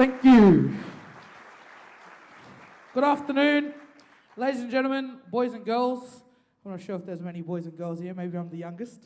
Thank you. Good afternoon, ladies and gentlemen, boys and girls. I'm not sure if there's many boys and girls here. Maybe I'm the youngest.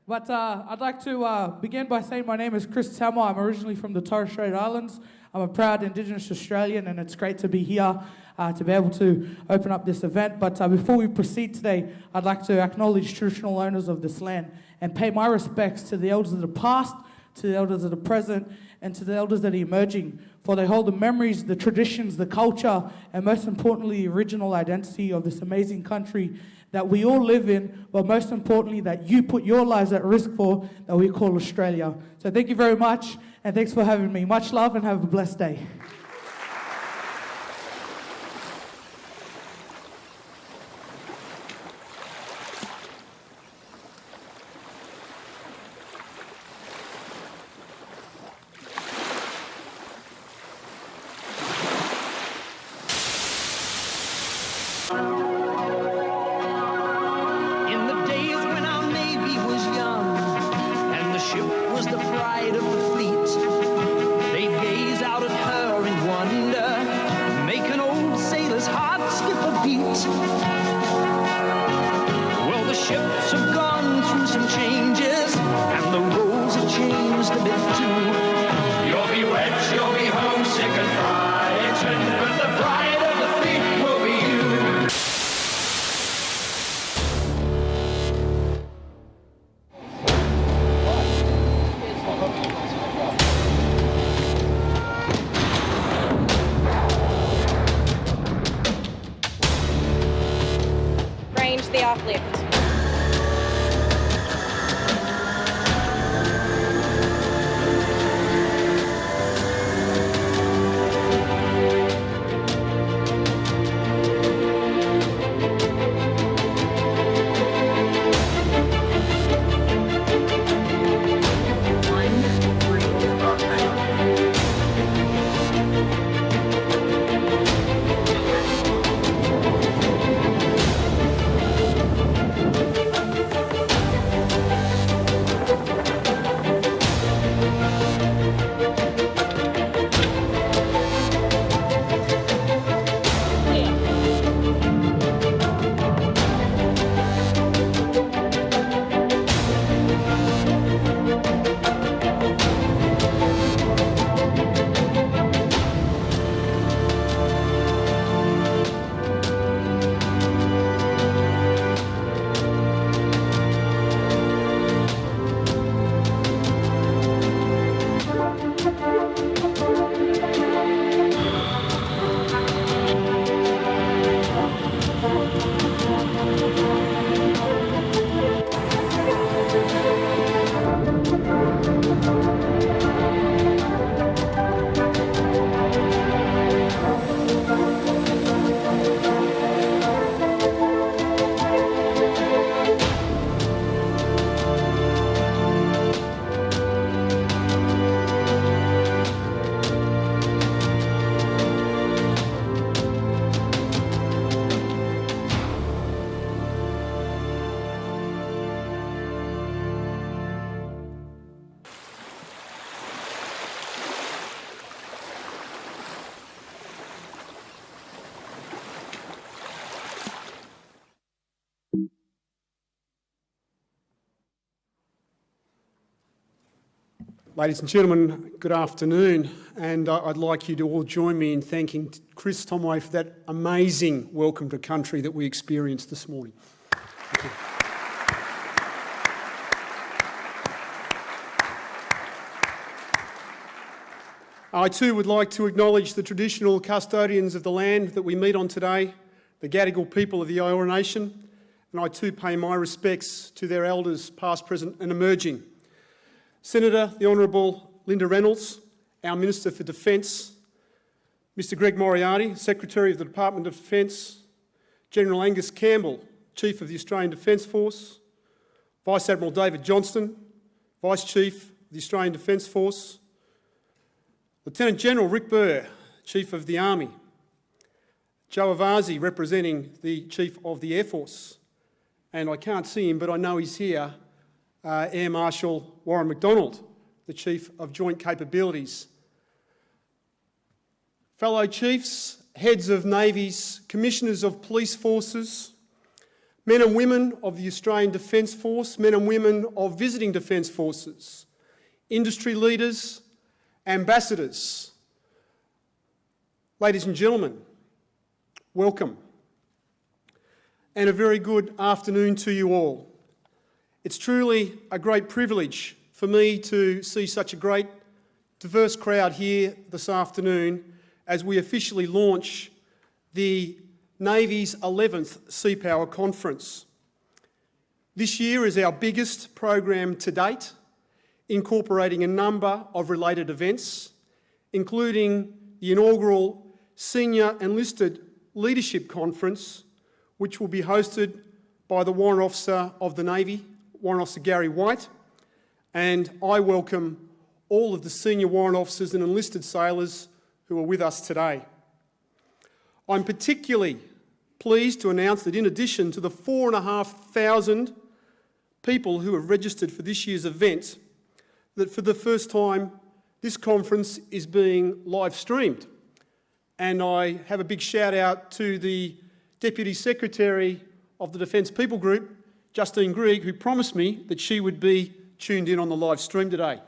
But I'd like to begin by saying my name is Chris Tamwoy. I'm originally from the Torres Strait Islands. I'm a proud Indigenous Australian, and it's great to be here to be able to open up this event. But before we proceed today, I'd like to acknowledge traditional owners of this land and pay my respects to the elders of the past, to the elders of the present, and to the elders that are emerging, for they hold the memories, the traditions, the culture, and most importantly, the original identity of this amazing country that we all live in, but most importantly, that you put your lives at risk for, that we call Australia. So thank you very much, and thanks for having me. Much love, and have a blessed day. Ladies and gentlemen, good afternoon, and I'd like you to all join me in thanking Chris Tamwoy for that amazing welcome to country that we experienced this morning. Thank you. I too would like to acknowledge the traditional custodians of the land that we meet on today, the Gadigal people of the Eora Nation, and I too pay my respects to their elders past, present and emerging. Senator, the Honourable Linda Reynolds, our Minister for Defence, Mr Greg Moriarty, Secretary of the Department of Defence, General Angus Campbell, Chief of the Australian Defence Force, Vice-Admiral David Johnston, Vice Chief of the Australian Defence Force, Lieutenant General Rick Burr, Chief of the Army, Joe Iervasi, representing the Chief of the Air Force, and I can't see him, but I know he's here, Air Marshal Warren McDonald, the Chief of Joint Capabilities. fellow chiefs, heads of navies, commissioners of police forces, men and women of the Australian Defence Force, men and women of visiting Defence Forces, industry leaders, ambassadors. Ladies and gentlemen, welcome. And a very good afternoon to you all. It's truly a great privilege for me to see such a great, diverse crowd here this afternoon as we officially launch the Navy's 11th Sea Power Conference. This year is our biggest program to date, incorporating a number of related events, including the inaugural Senior Enlisted Leadership Conference, which will be hosted by the Warrant Officer of the Navy, Warrant Officer Gary White, and I welcome all of the senior warrant officers and enlisted sailors who are with us today. I'm particularly pleased to announce that in addition to the 4,500 people who have registered for this year's event, that for the first time this conference is being live streamed. And I have a big shout out to the Deputy Secretary of the Defence People Group, Justine Grigg, who promised me that she would be tuned in on the live stream today.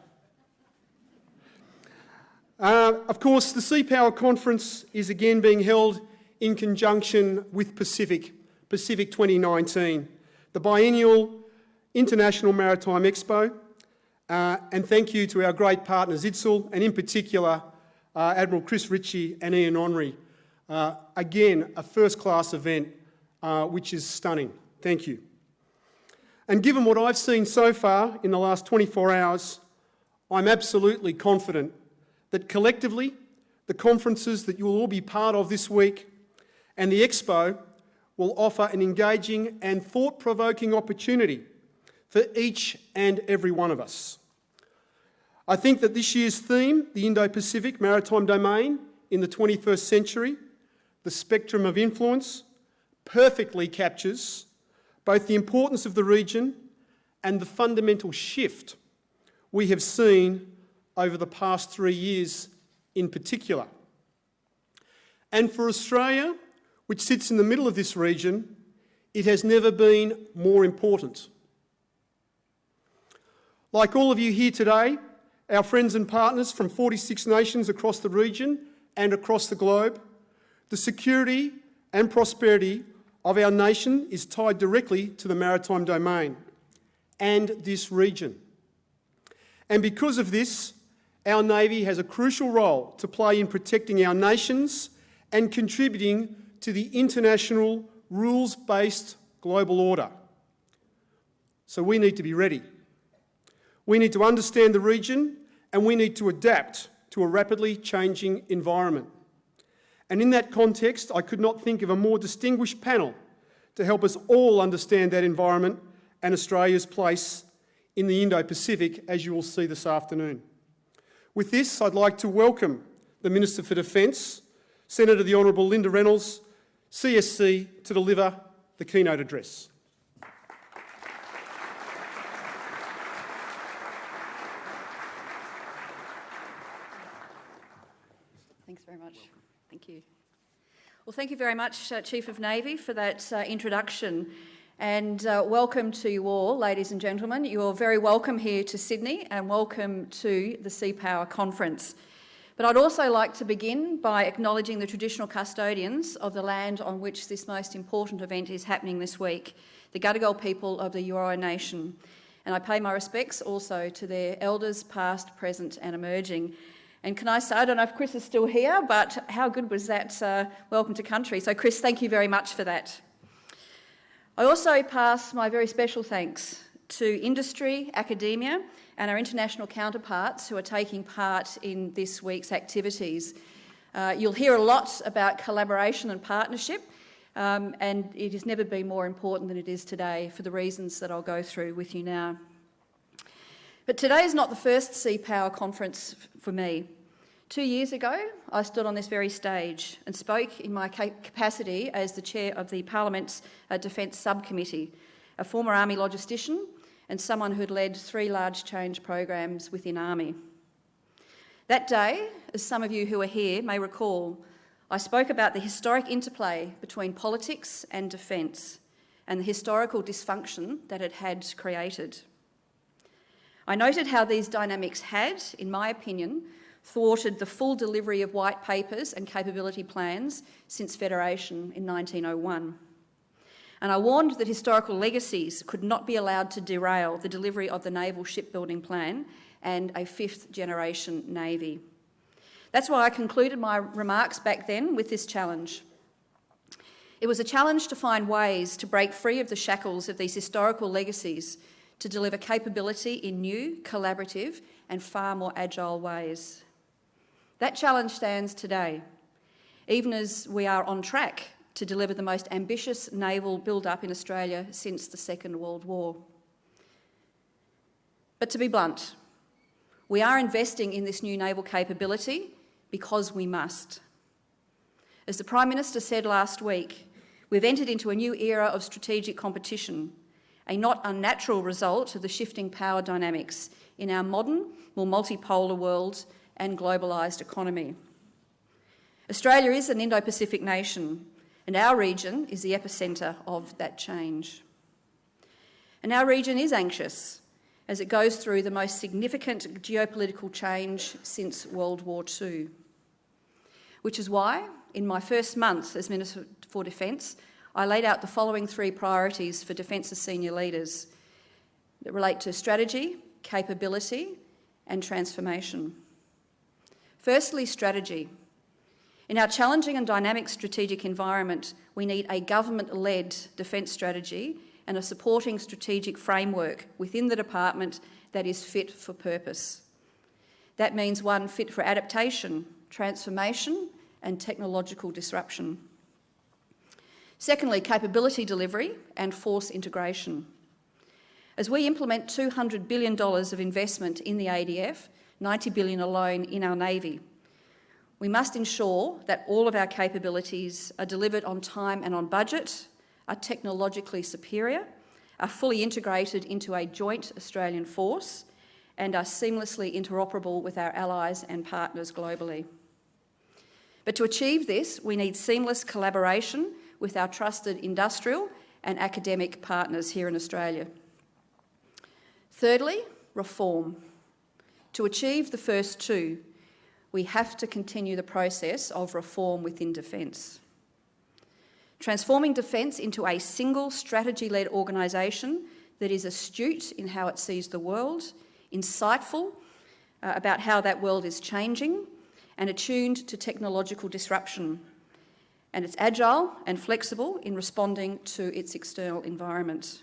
Of course, the Sea Power Conference is again being held in conjunction with Pacific 2019, the biennial International Maritime Expo, and thank you to our great partners, ITSL, and in particular, Admiral Chris Ritchie and Ian Henry. Again, a first-class event, which is stunning. Thank you. And given what I've seen so far in the last 24 hours, I'm absolutely confident that collectively, the conferences that you will all be part of this week and the Expo will offer an engaging and thought-provoking opportunity for each and every one of us. I think that this year's theme, the Indo-Pacific Maritime Domain in the 21st century, the spectrum of influence, perfectly captures both the importance of the region and the fundamental shift we have seen over the past 3 years in particular. And for Australia, which sits in the middle of this region, it has never been more important. Like all of you here today, our friends and partners from 46 nations across the region and across the globe, the security and prosperity of our nation is tied directly to the maritime domain and this region. And because of this, our Navy has a crucial role to play in protecting our nations and contributing to the international rules-based global order. So we need to be ready. We need to understand the region and we need to adapt to a rapidly changing environment. And in that context, I could not think of a more distinguished panel to help us all understand that environment and Australia's place in the Indo-Pacific, as you will see this afternoon. With this, I'd like to welcome the Minister for Defence, Senator the Honourable Linda Reynolds, CSC, to deliver the keynote address. Thanks very much. Thank you. Well, thank you very much, Chief of Navy, for that introduction. And welcome to you all, ladies and gentlemen. You're very welcome here to Sydney and welcome to the Sea Power Conference. But I'd also like to begin by acknowledging the traditional custodians of the land on which this most important event is happening this week, the Gadigal people of the Eora Nation. And I pay my respects also to their elders, past, present and emerging. And can I say, I don't know if Chris is still here, but how good was that welcome to country? So Chris, thank you very much for that. I also pass my very special thanks to industry, academia and our international counterparts who are taking part in this week's activities. You'll hear a lot about collaboration and partnership, and it has never been more important than it is today for the reasons that I'll go through with you now. But today is not the first Sea Power Conference for me. 2 years ago, I stood on this very stage and spoke in my capacity as the chair of the Parliament's Defence Subcommittee, a former Army logistician and someone who'd led 3 large change programs within Army. That day, as some of you who are here may recall, I spoke about the historic interplay between politics and defence and the historical dysfunction that it had created. I noted how these dynamics had, in my opinion, thwarted the full delivery of white papers and capability plans since Federation in 1901. And I warned that historical legacies could not be allowed to derail the delivery of the Naval Shipbuilding Plan and a fifth-generation Navy. That's why I concluded my remarks back then with this challenge. It was a challenge to find ways to break free of the shackles of these historical legacies to deliver capability in new, collaborative and far more agile ways. That challenge stands today, even as we are on track to deliver the most ambitious naval build-up in Australia since the Second World War. But to be blunt, we are investing in this new naval capability because we must. As the Prime Minister said last week, we've entered into a new era of strategic competition, a not unnatural result of the shifting power dynamics in our modern, more multipolar world and globalised economy. Australia is an Indo-Pacific nation, and our region is the epicentre of that change. And our region is anxious as it goes through the most significant geopolitical change since World War II. Which is why, in my first month as Minister for Defence, I laid out the following three priorities for Defence's senior leaders that relate to strategy, capability and transformation. Firstly, strategy. In our challenging and dynamic strategic environment, we need a government-led defence strategy and a supporting strategic framework within the department that is fit for purpose. That means one fit for adaptation, transformation and technological disruption. Secondly, capability delivery and force integration. As we implement $200 billion of investment in the ADF, $90 billion alone in our Navy, we must ensure that all of our capabilities are delivered on time and on budget, are technologically superior, are fully integrated into a joint Australian force, and are seamlessly interoperable with our allies and partners globally. But to achieve this, we need seamless collaboration with our trusted industrial and academic partners here in Australia. Thirdly, reform. To achieve the first two, we have to continue the process of reform within Defence. Transforming Defence into a single strategy-led organisation that is astute in how it sees the world, insightful about how that world is changing, and attuned to technological disruption. And it's agile and flexible in responding to its external environment.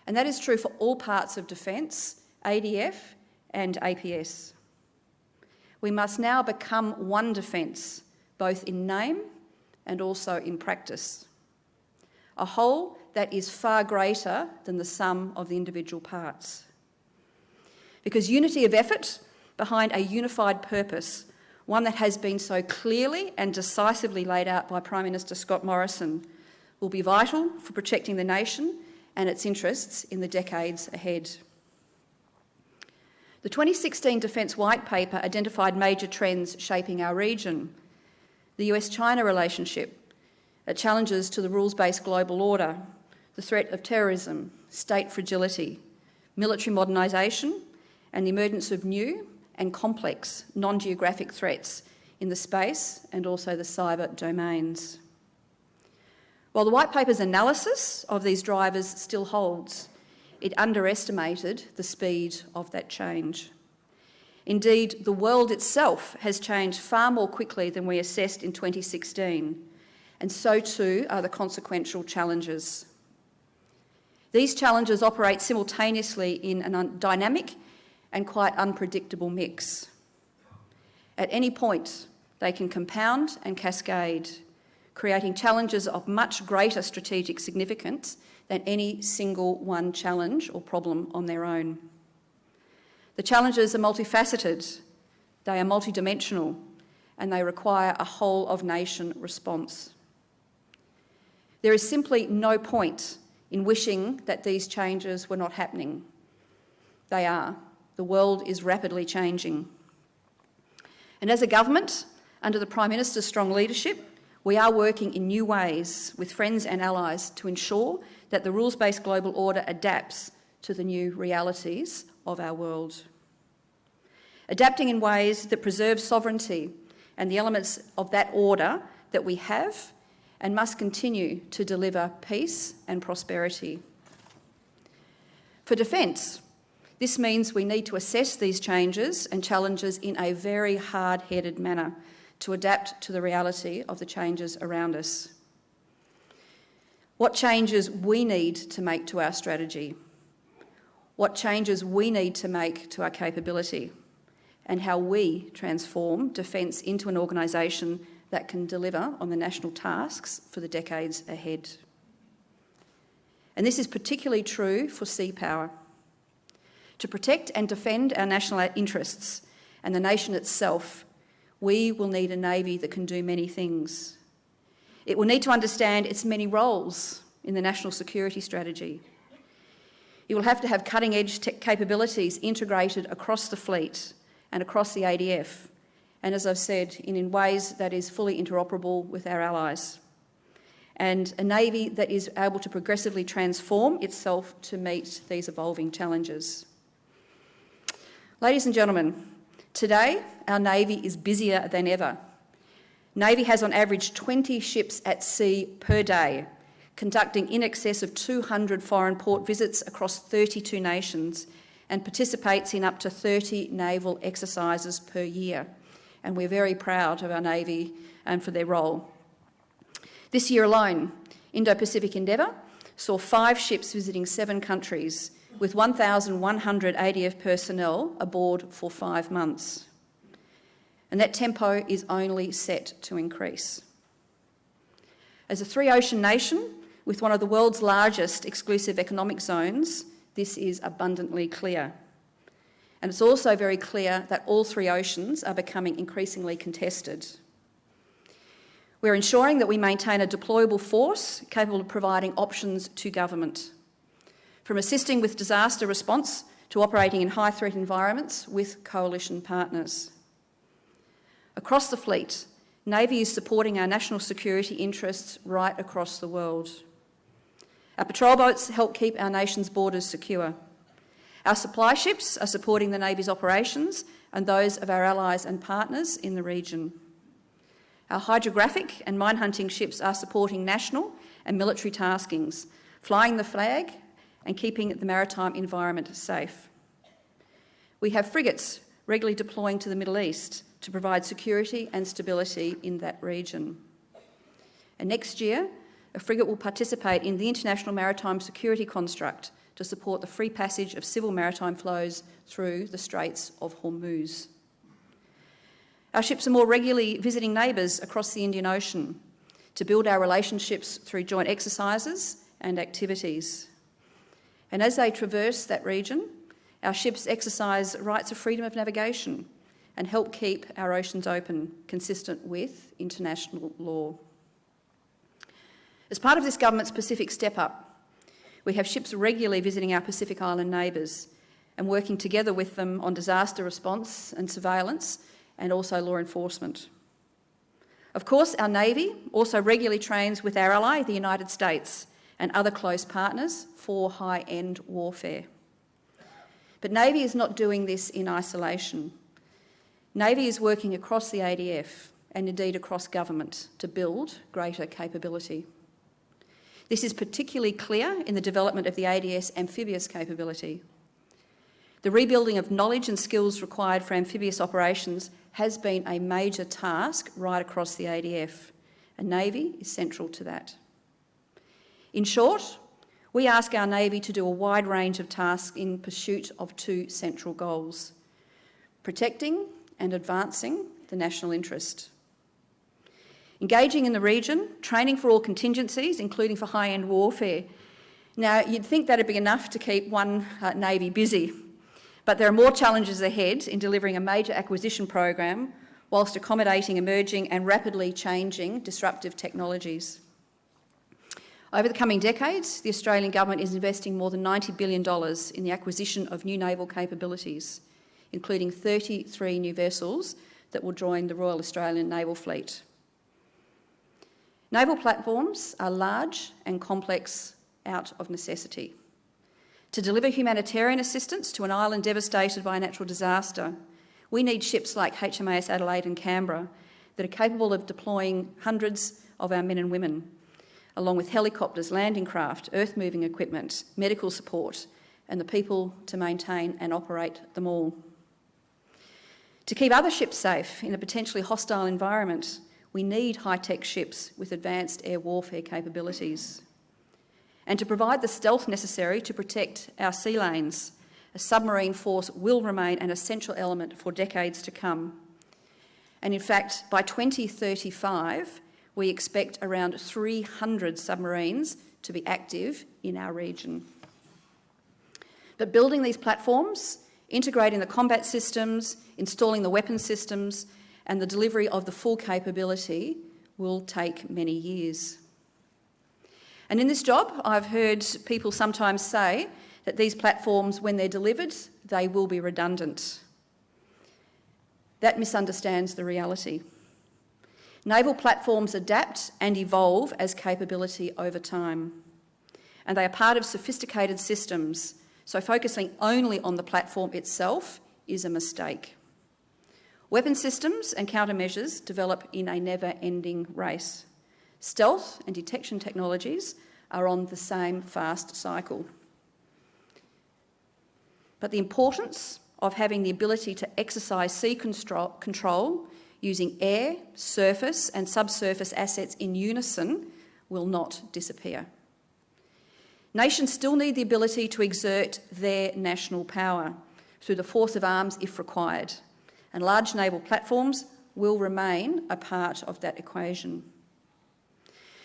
And that is true for all parts of Defence, ADF and APS. We must now become one Defence, both in name and also in practice. A whole that is far greater than the sum of the individual parts. Because unity of effort behind a unified purpose, one that has been so clearly and decisively laid out by Prime Minister Scott Morrison, will be vital for protecting the nation and its interests in the decades ahead. The 2016 Defence White Paper identified major trends shaping our region: the US-China relationship, challenges to the rules-based global order, the threat of terrorism, state fragility, military modernisation, and the emergence of new and complex non-geographic threats in the space and also the cyber domains. While the White Paper's analysis of these drivers still holds, it underestimated the speed of that change. Indeed, the world itself has changed far more quickly than we assessed in 2016, and so too are the consequential challenges. These challenges operate simultaneously in a dynamic and quite unpredictable mix. At any point, they can compound and cascade, creating challenges of much greater strategic significance than any single one challenge or problem on their own. The challenges are multifaceted, they are multidimensional, and they require a whole-of-nation response. There is simply no point in wishing that these changes were not happening. They are. The world is rapidly changing. And as a government, under the Prime Minister's strong leadership, we are working in new ways with friends and allies to ensure that the rules-based global order adapts to the new realities of our world. Adapting in ways that preserve sovereignty and the elements of that order that we have and must continue to deliver peace and prosperity. For defence, this means we need to assess these changes and challenges in a very hard-headed manner to adapt to the reality of the changes around us. What changes we need to make to our strategy, what changes we need to make to our capability, and how we transform defence into an organisation that can deliver on the national tasks for the decades ahead. And this is particularly true for sea power. To protect and defend our national interests and the nation itself, we will need a Navy that can do many things. It will need to understand its many roles in the national security strategy. It will have to have cutting-edge capabilities integrated across the fleet and across the ADF, and as I've said, in ways that is fully interoperable with our allies. And a Navy that is able to progressively transform itself to meet these evolving challenges. Ladies and gentlemen, today our Navy is busier than ever. Navy has on average 20 ships at sea per day, conducting in excess of 200 foreign port visits across 32 nations and participates in up to 30 naval exercises per year. And we're very proud of our Navy and for their role. This year alone, Indo-Pacific Endeavour saw 5 ships visiting 7 countries with 1,100 ADF personnel aboard for 5 months. And that tempo is only set to increase. As a 3-ocean nation with one of the world's largest exclusive economic zones, this is abundantly clear. And it's also very clear that all 3 oceans are becoming increasingly contested. We're ensuring that we maintain a deployable force capable of providing options to government, from assisting with disaster response to operating in high-threat environments with coalition partners. Across the fleet, Navy is supporting our national security interests right across the world. Our patrol boats help keep our nation's borders secure. Our supply ships are supporting the Navy's operations and those of our allies and partners in the region. Our hydrographic and mine hunting ships are supporting national and military taskings, flying the flag and keeping the maritime environment safe. We have frigates regularly deploying to the Middle East to provide security and stability in that region. And next year, a frigate will participate in the International Maritime Security Construct to support the free passage of civil maritime flows through the Straits of Hormuz. Our ships are more regularly visiting neighbours across the Indian Ocean to build our relationships through joint exercises and activities. And as they traverse that region, our ships exercise rights of freedom of navigation and help keep our oceans open, consistent with international law. As part of this government's Pacific step-up, we have ships regularly visiting our Pacific Island neighbours and working together with them on disaster response and surveillance and also law enforcement. Of course, our Navy also regularly trains with our ally, the United States, and other close partners for high-end warfare. But Navy is not doing this in isolation. Navy is working across the ADF and indeed across government to build greater capability. This is particularly clear in the development of the ADS amphibious capability. The rebuilding of knowledge and skills required for amphibious operations has been a major task right across the ADF, and Navy is central to that. In short, we ask our Navy to do a wide range of tasks in pursuit of 2 central goals: protecting and advancing the national interest. Engaging in the region, training for all contingencies, including for high-end warfare. Now, you'd think that'd be enough to keep one Navy busy, but there are more challenges ahead in delivering a major acquisition program whilst accommodating emerging and rapidly changing disruptive technologies. Over the coming decades, the Australian Government is investing more than $90 billion in the acquisition of new naval capabilities, including 33 new vessels that will join the Royal Australian Naval Fleet. Naval platforms are large and complex out of necessity. To deliver humanitarian assistance to an island devastated by a natural disaster, we need ships like HMAS Adelaide and Canberra that are capable of deploying hundreds of our men and women, along with helicopters, landing craft, earth-moving equipment, medical support, and the people to maintain and operate them all. To keep other ships safe in a potentially hostile environment, we need high-tech ships with advanced air warfare capabilities. And to provide the stealth necessary to protect our sea lanes, a submarine force will remain an essential element for decades to come. And in fact, by 2035, we expect around 300 submarines to be active in our region. But building these platforms, integrating the combat systems, installing the weapon systems, and the delivery of the full capability will take many years. And in this job, I've heard people sometimes say that these platforms, when they're delivered, they will be redundant. That misunderstands the reality. Naval platforms adapt and evolve as capability over time, and they are part of sophisticated systems, so focusing only on the platform itself is a mistake. Weapon systems and countermeasures develop in a never-ending race. Stealth and detection technologies are on the same fast cycle. But the importance of having the ability to exercise sea control using air, surface and subsurface assets in unison will not disappear. Nations still need the ability to exert their national power through the force of arms if required, and large naval platforms will remain a part of that equation.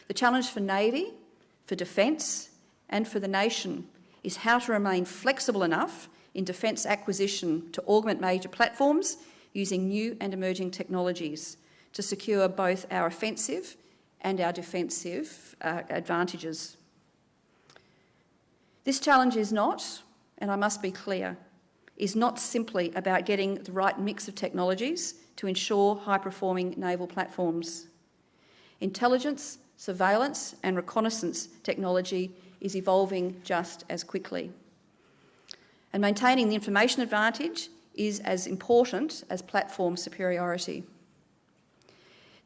The challenge for Navy, for Defence and for the nation is how to remain flexible enough in defence acquisition to augment major platforms using new and emerging technologies to secure both our offensive and our defensive advantages. This challenge is not, and I must be clear, is not simply about getting the right mix of technologies to ensure high-performing naval platforms. Intelligence, surveillance and reconnaissance technology is evolving just as quickly. And maintaining the information advantage is as important as platform superiority.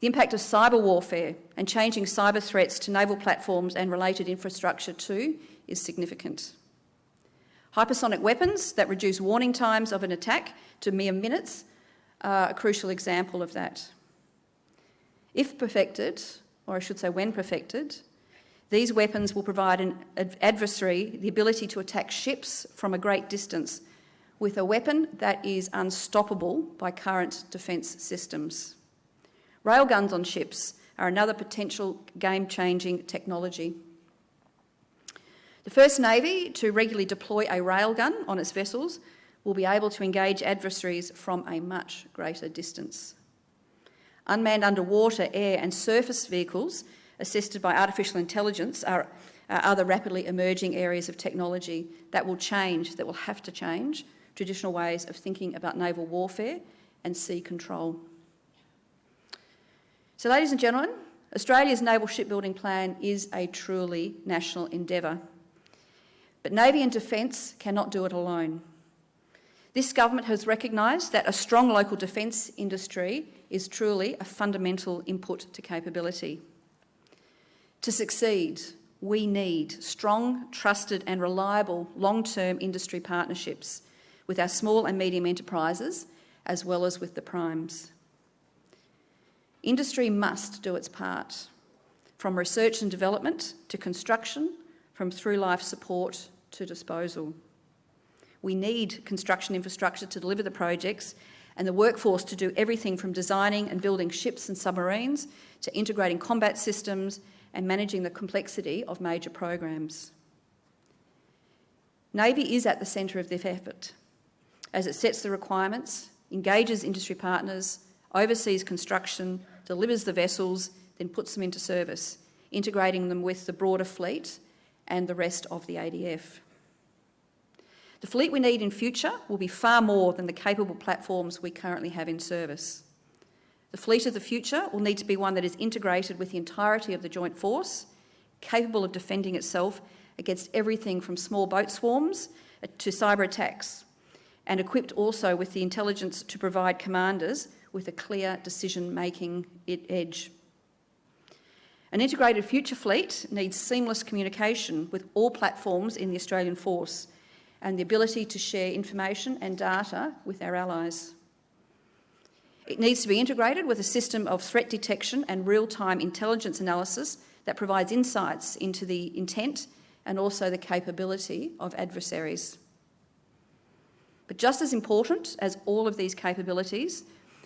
The impact of cyber warfare and changing cyber threats to naval platforms and related infrastructure too is significant. Hypersonic weapons that reduce warning times of an attack to mere minutes are a crucial example of that. If perfected, or I should say when perfected, these weapons will provide an adversary the ability to attack ships from a great distance with a weapon that is unstoppable by current defence systems. Railguns on ships are another potential game-changing technology. The first Navy to regularly deploy a railgun on its vessels will be able to engage adversaries from a much greater distance. Unmanned underwater, air and surface vehicles assisted by artificial intelligence are other rapidly emerging areas of technology that will have to change traditional ways of thinking about naval warfare and sea control. So, ladies and gentlemen, Australia's naval shipbuilding plan is a truly national endeavour. But Navy and Defence cannot do it alone. This government has recognised that a strong local defence industry is truly a fundamental input to capability. To succeed, we need strong, trusted and reliable long-term industry partnerships with our small and medium enterprises as well as with the primes. Industry must do its part, from research and development to construction, from through-life support to disposal. We need construction infrastructure to deliver the projects and the workforce to do everything from designing and building ships and submarines to integrating combat systems and managing the complexity of major programs. Navy is at the centre of this effort as it sets the requirements, engages industry partners, oversees construction, delivers the vessels, then puts them into service, integrating them with the broader fleet and the rest of the ADF. The fleet we need in future will be far more than the capable platforms we currently have in service. The fleet of the future will need to be one that is integrated with the entirety of the joint force, capable of defending itself against everything from small boat swarms to cyber attacks, and equipped also with the intelligence to provide commanders with a clear decision-making edge. An integrated future fleet needs seamless communication with all platforms in the Australian force and the ability to share information and data with our allies. It needs to be integrated with a system of threat detection and real-time intelligence analysis that provides insights into the intent and also the capability of adversaries. But just as important as all of these capabilities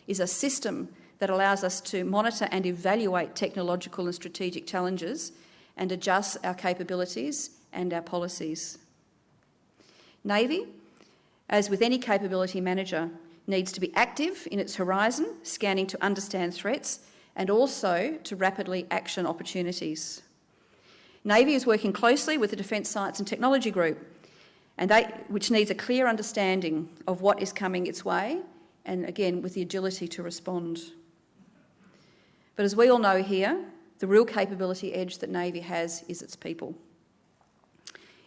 is a system that allows us to monitor and evaluate technological and strategic challenges and adjust our capabilities and our policies. Navy, as with any capability manager, needs to be active in its horizon, scanning to understand threats and also to rapidly action opportunities. Navy is working closely with the Defence Science and Technology Group, which needs a clear understanding of what is coming its way and, again, with the agility to respond. But as we all know here, the real capability edge that Navy has is its people.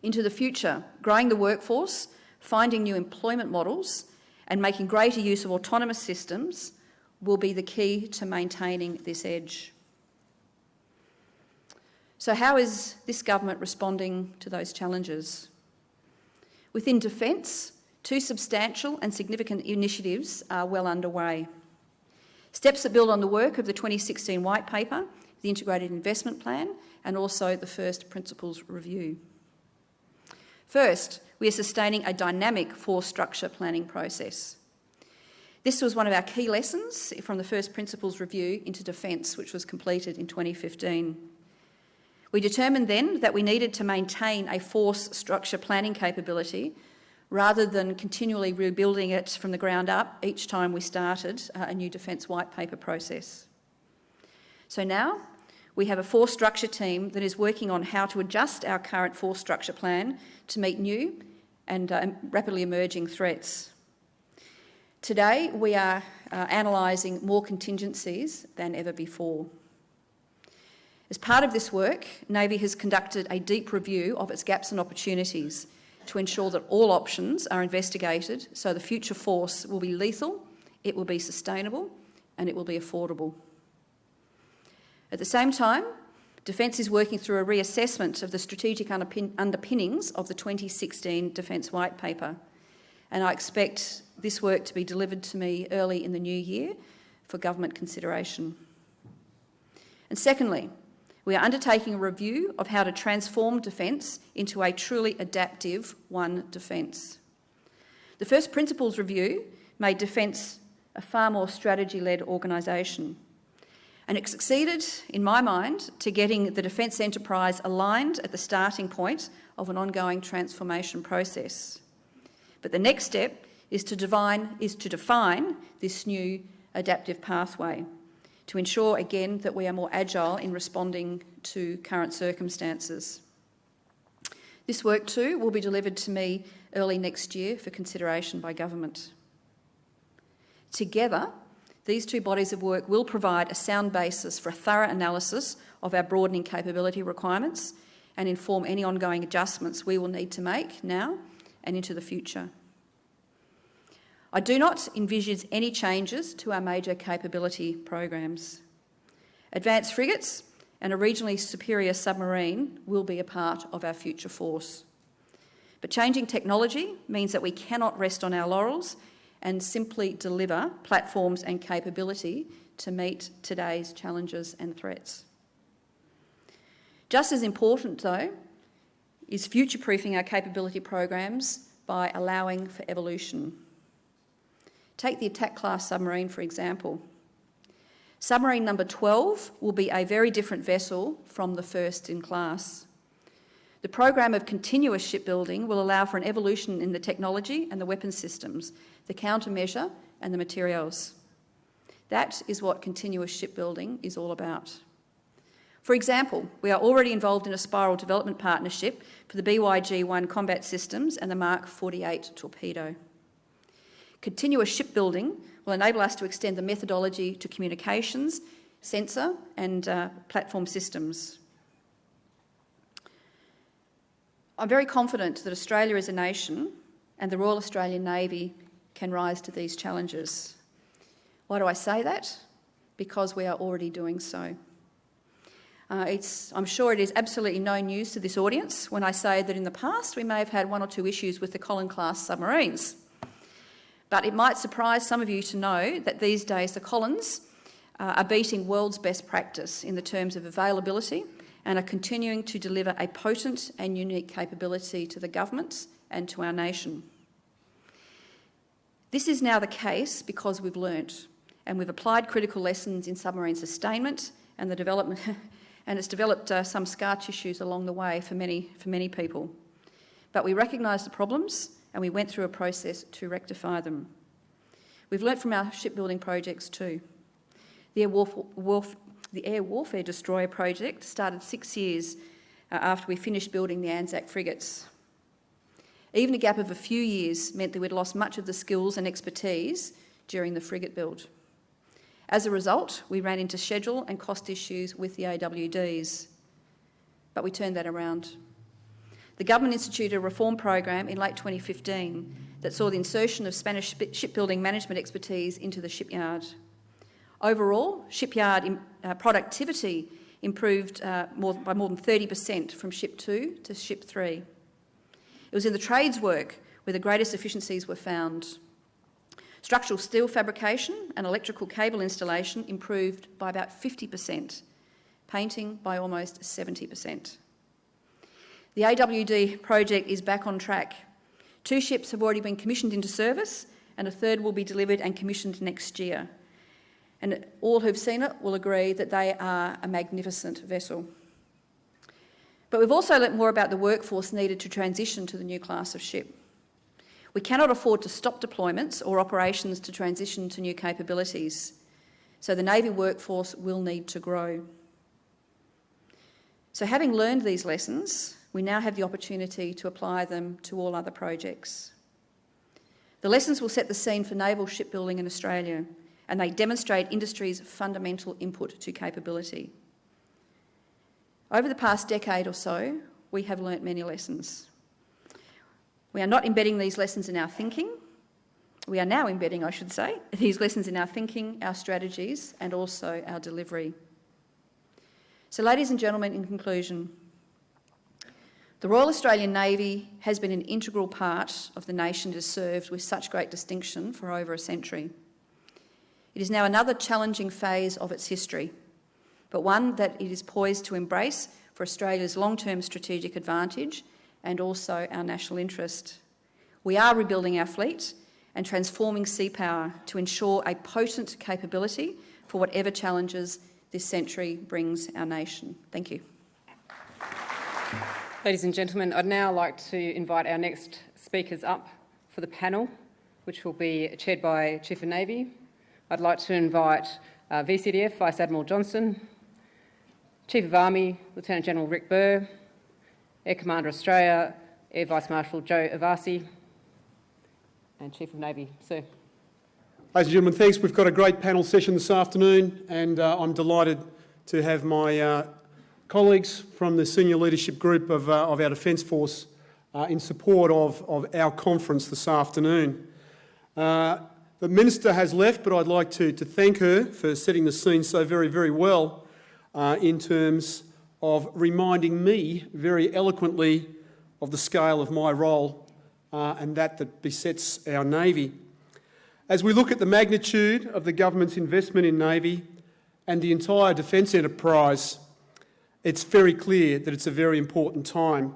Into the future, growing the workforce, finding new employment models and making greater use of autonomous systems will be the key to maintaining this edge. So how is this government responding to those challenges? Within Defence, 2 substantial and significant initiatives are well underway. Steps that build on the work of the 2016 White Paper, the Integrated Investment Plan, and also the first Principles Review. First, we are sustaining a dynamic force structure planning process. This was one of our key lessons from the first Principles Review into Defence, which was completed in 2015. We determined then that we needed to maintain a force structure planning capability rather than continually rebuilding it from the ground up each time we started a new Defence White Paper process. So now we have a force structure team that is working on how to adjust our current force structure plan to meet new and rapidly emerging threats. Today we are analysing more contingencies than ever before. As part of this work, Navy has conducted a deep review of its gaps and opportunities to ensure that all options are investigated so the future force will be lethal, it will be sustainable and it will be affordable. At the same time, Defence is working through a reassessment of the strategic underpinnings of the 2016 Defence White Paper, and I expect this work to be delivered to me early in the new year for government consideration. And secondly, we are undertaking a review of how to transform Defence into a truly adaptive One Defence. The first Principles Review made Defence a far more strategy-led organisation, and it succeeded, in my mind, to getting the defence enterprise aligned at the starting point of an ongoing transformation process. But the next step is to define this new adaptive pathway to ensure, again, that we are more agile in responding to current circumstances. This work, too, will be delivered to me early next year for consideration by government. Together, these 2 bodies of work will provide a sound basis for a thorough analysis of our broadening capability requirements and inform any ongoing adjustments we will need to make now and into the future. I do not envisage any changes to our major capability programs. Advanced frigates and a regionally superior submarine will be a part of our future force. But changing technology means that we cannot rest on our laurels and simply deliver platforms and capability to meet today's challenges and threats. Just as important, though, is future-proofing our capability programs by allowing for evolution. Take the attack class submarine, for example. Submarine number 12 will be a very different vessel from the first in class. The program of continuous shipbuilding will allow for an evolution in the technology and the weapon systems, the countermeasure and the materials. That is what continuous shipbuilding is all about. For example, we are already involved in a spiral development partnership for the BYG-1 combat systems and the Mark 48 torpedo. Continuous shipbuilding will enable us to extend the methodology to communications, sensor and platform systems. I'm very confident that Australia as a nation and the Royal Australian Navy can rise to these challenges. Why do I say that? Because we are already doing so. I'm sure it is absolutely no news to this audience when I say that in the past we may have had one or two issues with the Collins-class submarines. But it might surprise some of you to know that these days the Collins are beating world's best practice in the terms of availability and are continuing to deliver a potent and unique capability to the government and to our nation. This is now the case because we've learnt and we've applied critical lessons in submarine sustainment and the development and it's developed some scar tissues along the way for many people. But we recognised the problems and we went through a process to rectify them. We've learnt from our shipbuilding projects too. The Air Warfare Destroyer project started 6 years after we finished building the Anzac frigates. Even a gap of a few years meant that we'd lost much of the skills and expertise during the frigate build. As a result, we ran into schedule and cost issues with the AWDs, but we turned that around. The government instituted a reform program in late 2015 that saw the insertion of Spanish shipbuilding management expertise into the shipyard. Overall, shipyard productivity improved by more than 30% from Ship 2 to Ship 3. It was in the trades work where the greatest efficiencies were found. Structural steel fabrication and electrical cable installation improved by about 50%, painting by almost 70%. The AWD project is back on track. 2 ships have already been commissioned into service and a third will be delivered and commissioned next year. And all who've seen it will agree that they are a magnificent vessel. But we've also learnt more about the workforce needed to transition to the new class of ship. We cannot afford to stop deployments or operations to transition to new capabilities, so the Navy workforce will need to grow. So having learned these lessons, we now have the opportunity to apply them to all other projects. The lessons will set the scene for naval shipbuilding in Australia, and they demonstrate industry's fundamental input to capability. Over the past decade or so, we have learnt many lessons. We are not embedding these lessons in our thinking. We are now embedding, I should say, these lessons in our thinking, our strategies, and also our delivery. So, ladies and gentlemen, in conclusion, the Royal Australian Navy has been an integral part of the nation it has served with such great distinction for over a century. It is now another challenging phase of its history, but one that it is poised to embrace for Australia's long-term strategic advantage and also our national interest. We are rebuilding our fleet and transforming sea power to ensure a potent capability for whatever challenges this century brings our nation. Thank you. Ladies and gentlemen, I'd now like to invite our next speakers up for the panel, which will be chaired by Chief of Navy. I'd like to invite VCDF Vice Admiral Johnston, Chief of Army Lieutenant General Rick Burr, Air Commander Australia, Air Vice-Marshal Joe Iervasi, and Chief of Navy, sir. Ladies and gentlemen, thanks. We've got a great panel session this afternoon, and I'm delighted to have my colleagues from the senior leadership group of our Defence Force in support of our conference this afternoon. The Minister has left, but I'd like to thank her for setting the scene so very, very well in terms of reminding me very eloquently of the scale of my role and that besets our Navy. As we look at the magnitude of the government's investment in Navy and the entire defence enterprise, it's very clear that it's a very important time.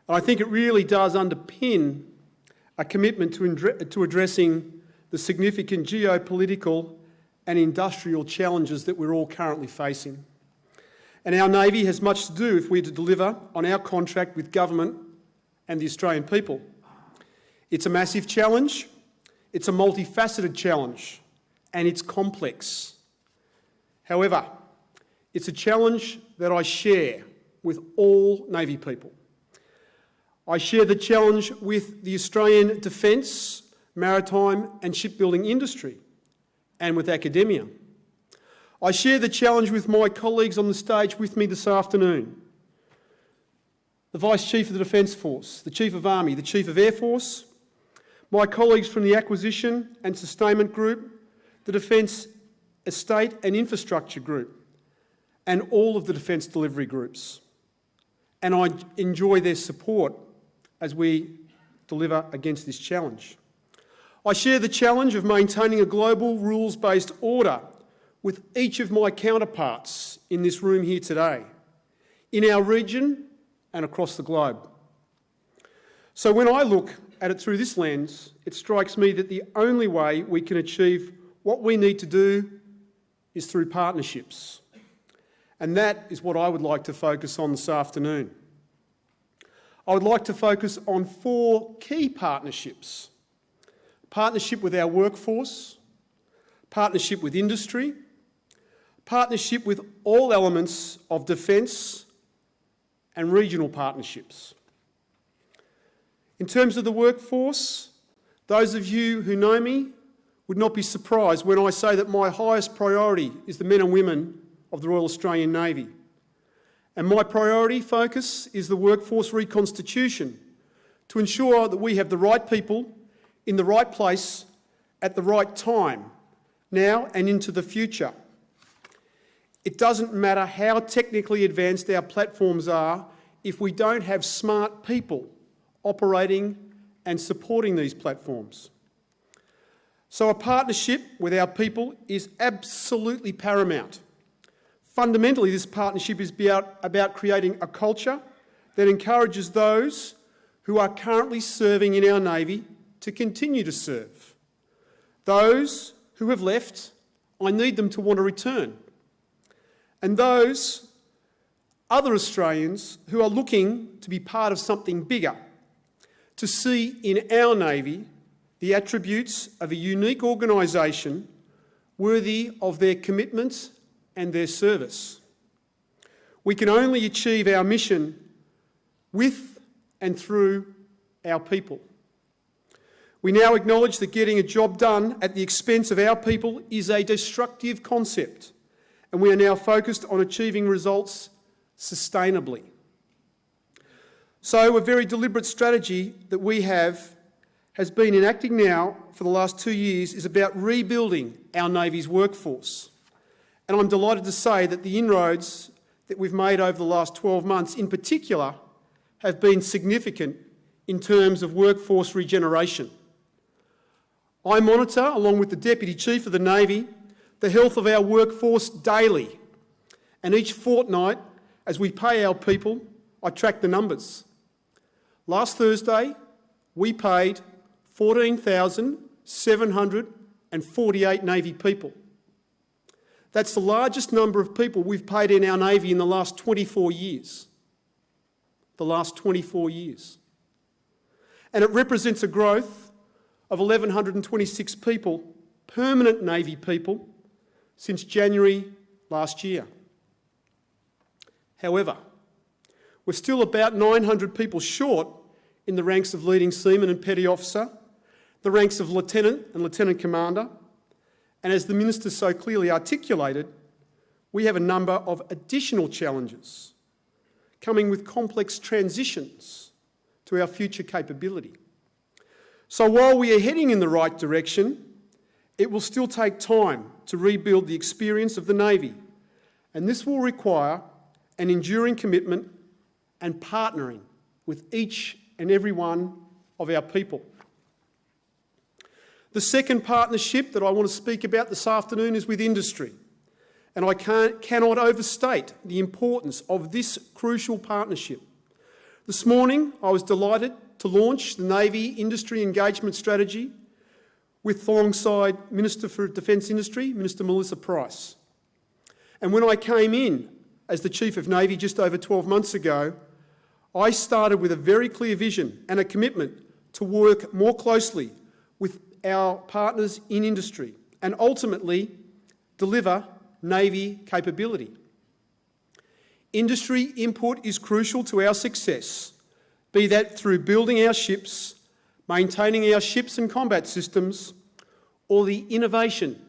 And I think it really does underpin a commitment to addressing the significant geopolitical and industrial challenges that we're all currently facing. And our Navy has much to do if we're to deliver on our contract with government and the Australian people. It's a massive challenge, it's a multifaceted challenge, and it's complex. However, it's a challenge that I share with all Navy people. I share the challenge with the Australian Defence, maritime and shipbuilding industry, and with academia. I share the challenge with my colleagues on the stage with me this afternoon. The Vice Chief of the Defence Force, the Chief of Army, the Chief of Air Force, my colleagues from the Acquisition and Sustainment Group, the Defence Estate and Infrastructure Group, and all of the Defence Delivery Groups. And I enjoy their support as we deliver against this challenge. I share the challenge of maintaining a global rules-based order with each of my counterparts in this room here today, in our region and across the globe. So when I look at it through this lens, it strikes me that the only way we can achieve what we need to do is through partnerships. And that is what I would like to focus on this afternoon. I would like to focus on 4 key partnerships. Partnership with our workforce, partnership with industry, partnership with all elements of defence, and regional partnerships. In terms of the workforce, those of you who know me would not be surprised when I say that my highest priority is the men and women of the Royal Australian Navy. And my priority focus is the workforce reconstitution to ensure that we have the right people in the right place at the right time, now and into the future. It doesn't matter how technically advanced our platforms are if we don't have smart people operating and supporting these platforms. So a partnership with our people is absolutely paramount. Fundamentally, this partnership is about creating a culture that encourages those who are currently serving in our Navy to continue to serve. Those who have left, I need them to want to return. And those other Australians who are looking to be part of something bigger, to see in our Navy the attributes of a unique organisation worthy of their commitment and their service. We can only achieve our mission with and through our people. We now acknowledge that getting a job done at the expense of our people is a destructive concept, and we are now focused on achieving results sustainably. So a very deliberate strategy that we has been enacting now for the last 2 years is about rebuilding our Navy's workforce. And I'm delighted to say that the inroads that we've made over the last 12 months in particular have been significant in terms of workforce regeneration. I monitor, along with the Deputy Chief of the Navy, the health of our workforce daily. And each fortnight, as we pay our people, I track the numbers. Last Thursday, we paid 14,748 Navy people. That's the largest number of people we've paid in our Navy in the last 24 years. The last 24 years. And it represents a growth of 1,126 people, permanent Navy people, since January last year. However, we're still about 900 people short in the ranks of leading seaman and petty officer, the ranks of lieutenant and lieutenant commander, and as the Minister so clearly articulated, we have a number of additional challenges coming with complex transitions to our future capability. So while we are heading in the right direction, it will still take time to rebuild the experience of the Navy, and this will require an enduring commitment and partnering with each and every one of our people. The second partnership that I want to speak about this afternoon is with industry, and I cannot overstate the importance of this crucial partnership. This morning, I was delighted to launch the Navy Industry Engagement Strategy alongside Minister for Defence Industry, Minister Melissa Price. And when I came in as the Chief of Navy just over 12 months ago, I started with a very clear vision and a commitment to work more closely with our partners in industry and ultimately deliver Navy capability. Industry input is crucial to our success, be that through building our ships, maintaining our ships and combat systems, or the innovation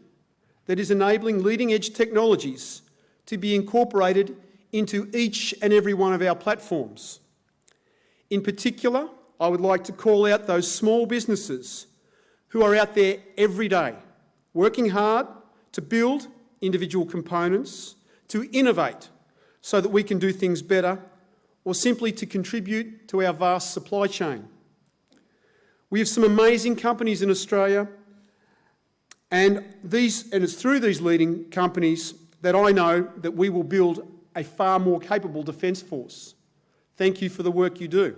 that is enabling leading-edge technologies to be incorporated into each and every one of our platforms. In particular, I would like to call out those small businesses who are out there every day, working hard to build individual components, to innovate so that we can do things better, or simply to contribute to our vast supply chain. We have some amazing companies in Australia, and it's through these leading companies that I know that we will build a far more capable defence force. Thank you for the work you do.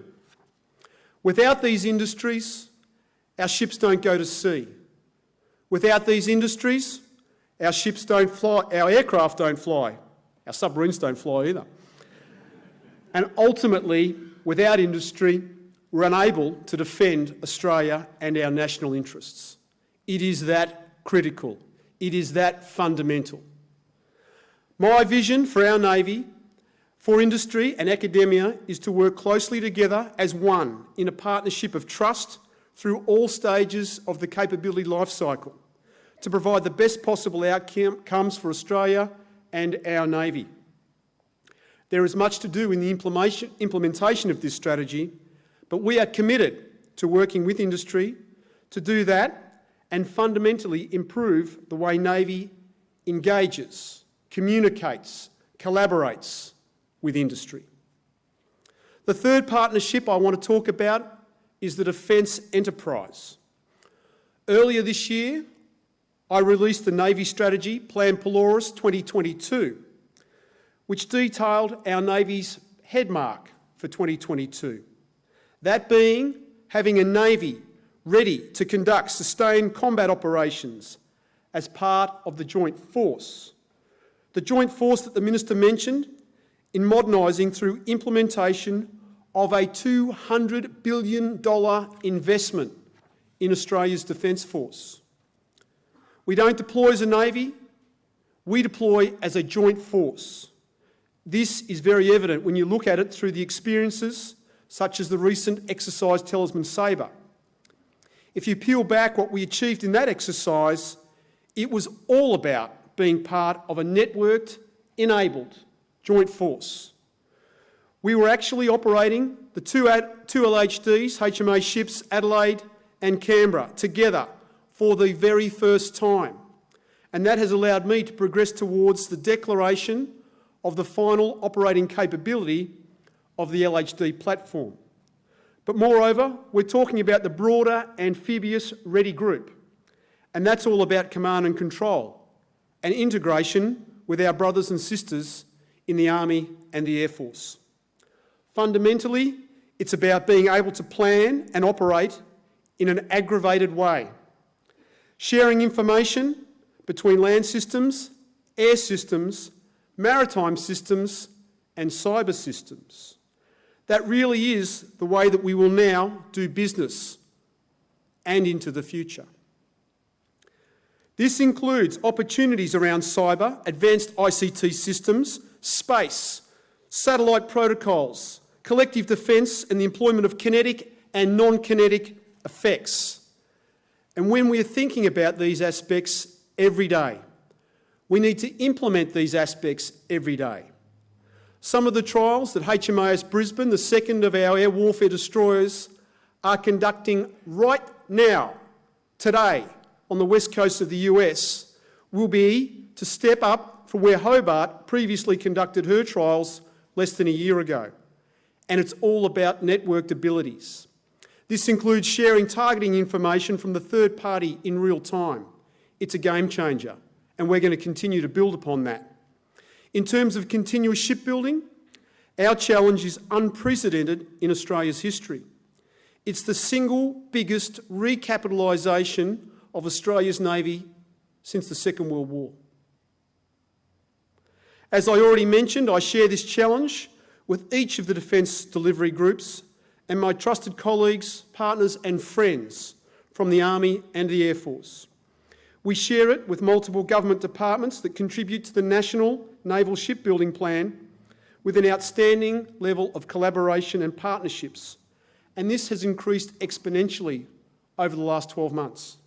Without these industries, our ships don't go to sea. Without these industries, our ships don't fly, our aircraft don't fly, our submarines don't fly either. And ultimately, without industry, we're unable to defend Australia and our national interests. It is that critical. It is that fundamental. My vision for our Navy, for industry and academia, is to work closely together as one in a partnership of trust through all stages of the capability life cycle to provide the best possible outcomes for Australia and our Navy. There is much to do in the implementation of this strategy, but we are committed to working with industry to do that and fundamentally improve the way Navy engages, communicates, collaborates with industry. The third partnership I want to talk about is the defence enterprise. Earlier this year, I released the Navy Strategy, Plan Polaris 2022, which detailed our Navy's headmark for 2022. That being having a Navy ready to conduct sustained combat operations as part of the joint force. The joint force that the Minister mentioned in modernising through implementation of a $200 billion investment in Australia's Defence Force. We don't deploy as a Navy, we deploy as a joint force. This is very evident when you look at it through the experiences such as the recent exercise Talisman Sabre. If you peel back what we achieved in that exercise, it was all about being part of a networked, enabled joint force. We were actually operating the two LHDs, HMA ships, Adelaide and Canberra, together for the very first time. And that has allowed me to progress towards the declaration of the final operating capability of the LHD platform. But moreover, we're talking about the broader amphibious ready group, and that's all about command and control and integration with our brothers and sisters in the Army and the Air Force. Fundamentally, it's about being able to plan and operate in an aggravated way, sharing information between land systems, air systems, maritime systems and cyber systems. That really is the way that we will now do business and into the future. This includes opportunities around cyber, advanced ICT systems, space, satellite protocols, collective defence and the employment of kinetic and non-kinetic effects. And when we're thinking about these aspects every day, we need to implement these aspects every day. Some of the trials that HMAS Brisbane, the second of our air warfare destroyers, are conducting right now, today, on the west coast of the US, will be to step up from where Hobart previously conducted her trials less than a year ago. And it's all about networked abilities. This includes sharing targeting information from the third party in real time. It's a game changer, and we're going to continue to build upon that. In terms of continuous shipbuilding, our challenge is unprecedented in Australia's history. It's the single biggest recapitalisation of Australia's Navy since the Second World War. As I already mentioned, I share this challenge with each of the defence delivery groups and my trusted colleagues, partners and friends from the Army and the Air Force. We share it with multiple government departments that contribute to the National Naval Shipbuilding Plan with an outstanding level of collaboration and partnerships, and this has increased exponentially over the last 12 months.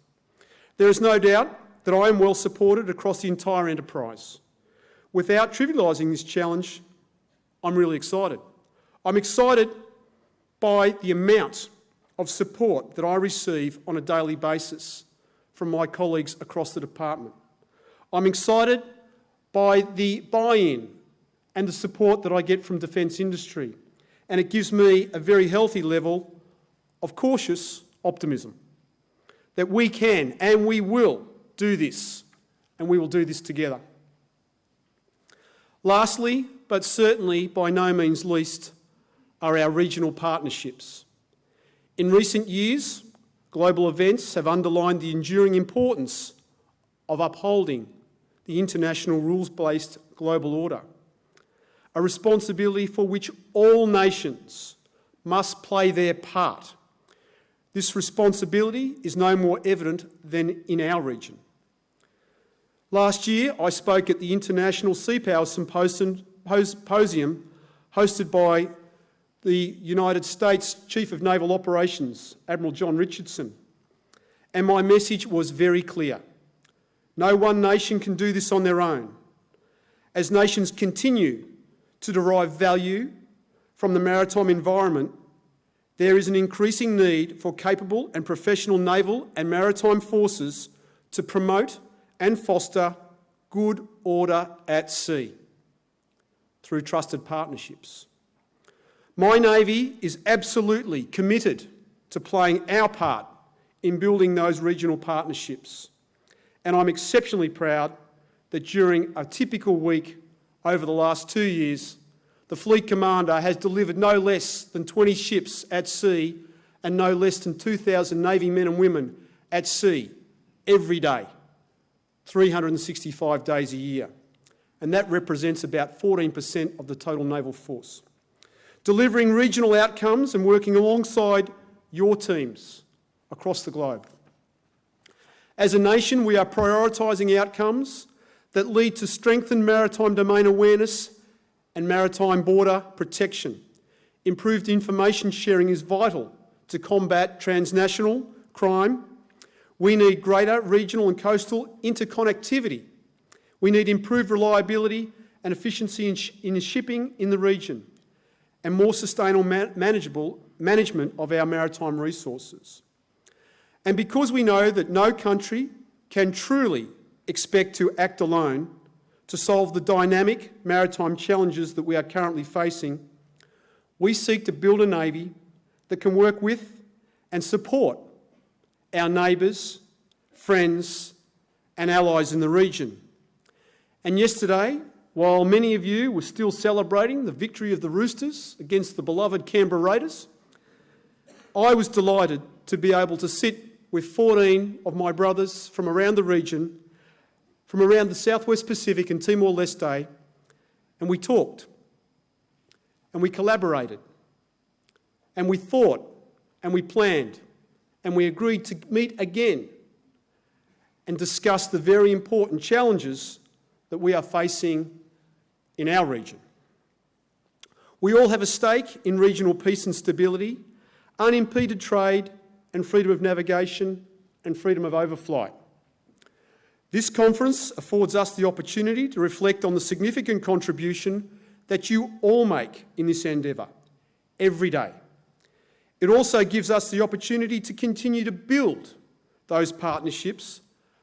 There is no doubt that I am well supported across the entire enterprise. Without trivialising this challenge, I'm really excited. I'm excited by the amount of support that I receive on a daily basis from my colleagues across the department. I'm excited by the buy-in and the support that I get from defence industry, and it gives me a very healthy level of cautious optimism that we can and we will do this, and we will do this together. Lastly, but certainly by no means least, are our regional partnerships. In recent years, global events have underlined the enduring importance of upholding the international rules-based global order, a responsibility for which all nations must play their part. This responsibility is no more evident than in our region. Last year, I spoke at the International Sea Power Symposium hosted by the United States Chief of Naval Operations, Admiral John Richardson, and my message was very clear. No one nation can do this on their own. As nations continue to derive value from the maritime environment, there is an increasing need for capable and professional naval and maritime forces to promote and foster good order at sea through trusted partnerships. My Navy is absolutely committed to playing our part in building those regional partnerships, and I'm exceptionally proud that during a typical week over the last 2 years, the Fleet Commander has delivered no less than 20 ships at sea and no less than 2,000 Navy men and women at sea every day, 365 days a year. And that represents about 14% of the total naval force. Delivering regional outcomes and working alongside your teams across the globe. As a nation, we are prioritising outcomes that lead to strengthened maritime domain awareness and maritime border protection. Improved information sharing is vital to combat transnational crime. We need greater regional and coastal interconnectivity. We need improved reliability and efficiency in shipping in the region, and more sustainable management of our maritime resources. And because we know that no country can truly expect to act alone to solve the dynamic maritime challenges that we are currently facing, we seek to build a Navy that can work with and support our neighbours, friends and allies in the region. And yesterday, while many of you were still celebrating the victory of the Roosters against the beloved Canberra Raiders, I was delighted to be able to sit with 14 of my brothers from around the region, from around the Southwest Pacific and Timor-Leste, and we talked, and we collaborated, and we thought, and we planned, and we agreed to meet again and discuss the very important challenges that we are facing in our region. We all have a stake in regional peace and stability, unimpeded trade and freedom of navigation and freedom of overflight. This conference affords us the opportunity to reflect on the significant contribution that you all make in this endeavour every day. It also gives us the opportunity to continue to build those partnerships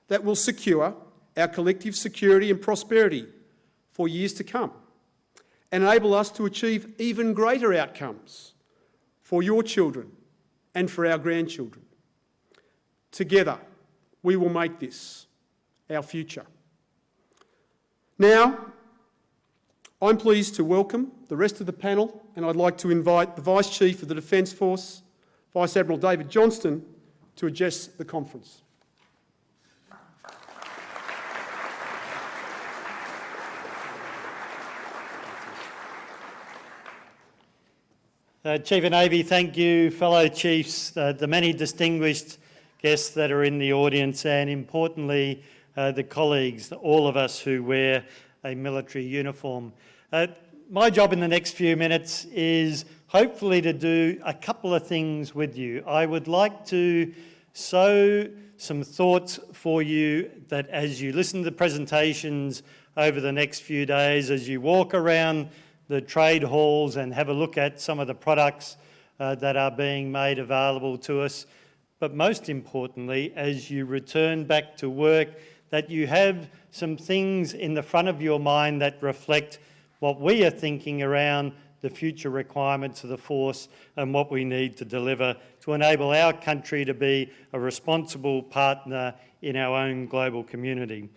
that will secure our collective security and prosperity for years to come, and enable us to achieve even greater outcomes for your children and for our grandchildren. Together, we will make this our future. Now, I'm pleased to welcome the rest of the panel, and I'd like to invite the Vice Chief of the Defence Force, Vice Admiral David Johnston, to address the conference. Chief of Navy, thank you, fellow chiefs, the many distinguished guests that are in the audience, and importantly, the colleagues, all of us who wear a military uniform. My job in the next few minutes is hopefully to do a couple of things with you. I would like to sow some thoughts for you that as you listen to the presentations over the next few days, as you walk around the trade halls and have a look at some of the products that are being made available to us, but most importantly, as you return back to work, that you have some things in the front of your mind that reflect what we are thinking around the future requirements of the force and what we need to deliver to enable our country to be a responsible partner in our own global community.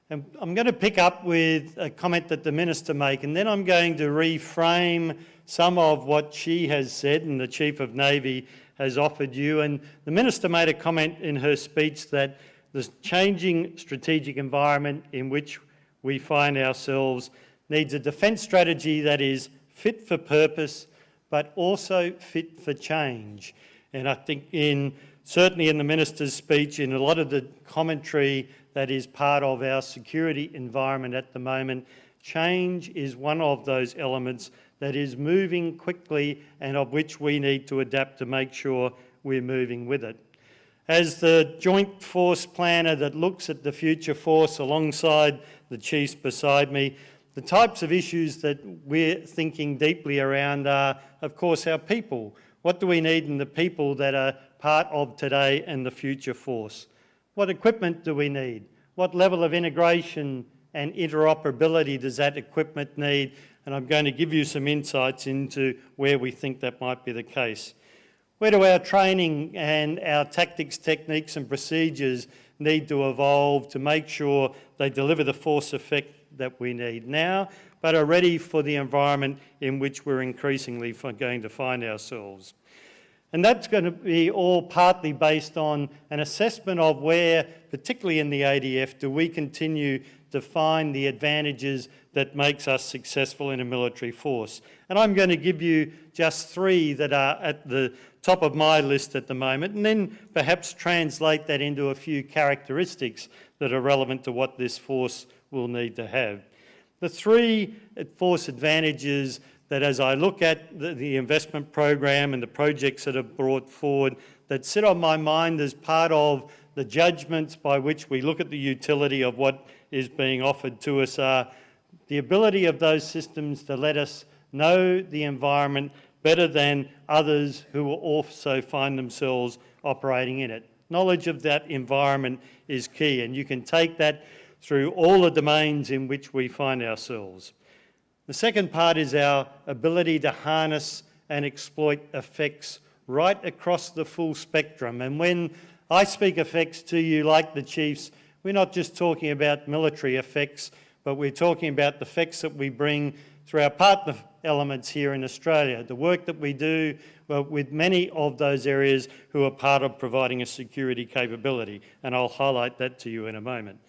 And I'm going to pick up with a comment that the Minister made, and then I'm going to reframe some of what she has said and the Chief of Navy has offered you. And the Minister made a comment in her speech that the changing strategic environment in which we find ourselves needs a defence strategy that is fit for purpose, but also fit for change. And I think certainly in the Minister's speech, in a lot of the commentary that is part of our security environment at the moment, change is one of those elements that is moving quickly and of which we need to adapt to make sure we're moving with it. As the Joint Force Planner that looks at the future force alongside the chiefs beside me, the types of issues that we're thinking deeply around are, of course, our people. What do we need in the people that are part of today and the future force? What equipment do we need? What level of integration and interoperability does that equipment need? And I'm going to give you some insights into where we think that might be the case. Where do our training and our tactics, techniques and procedures need to evolve to make sure they deliver the force effect that we need now, but are ready for the environment in which we're increasingly going to find ourselves? And that's going to be all partly based on an assessment of where, particularly in the ADF, do we continue to find the advantages that makes us successful in a military force. And I'm going to give you just three that are at the top of my list at the moment, and then perhaps translate that into a few characteristics that are relevant to what this force will need to have. The three force advantages that, as I look at the investment program and the projects that are brought forward, that sit on my mind as part of the judgments by which we look at the utility of what is being offered to us, are the ability of those systems to let us know the environment better than others who will also find themselves operating in it. Knowledge of that environment is key, and you can take that through all the domains in which we find ourselves. The second part is our ability to harness and exploit effects right across the full spectrum. And when I speak effects to you, like the chiefs, we're not just talking about military effects, but we're talking about the effects that we bring through our partner elements here in Australia, the work that we do with many of those areas who are part of providing a security capability. And I'll highlight that to you in a moment.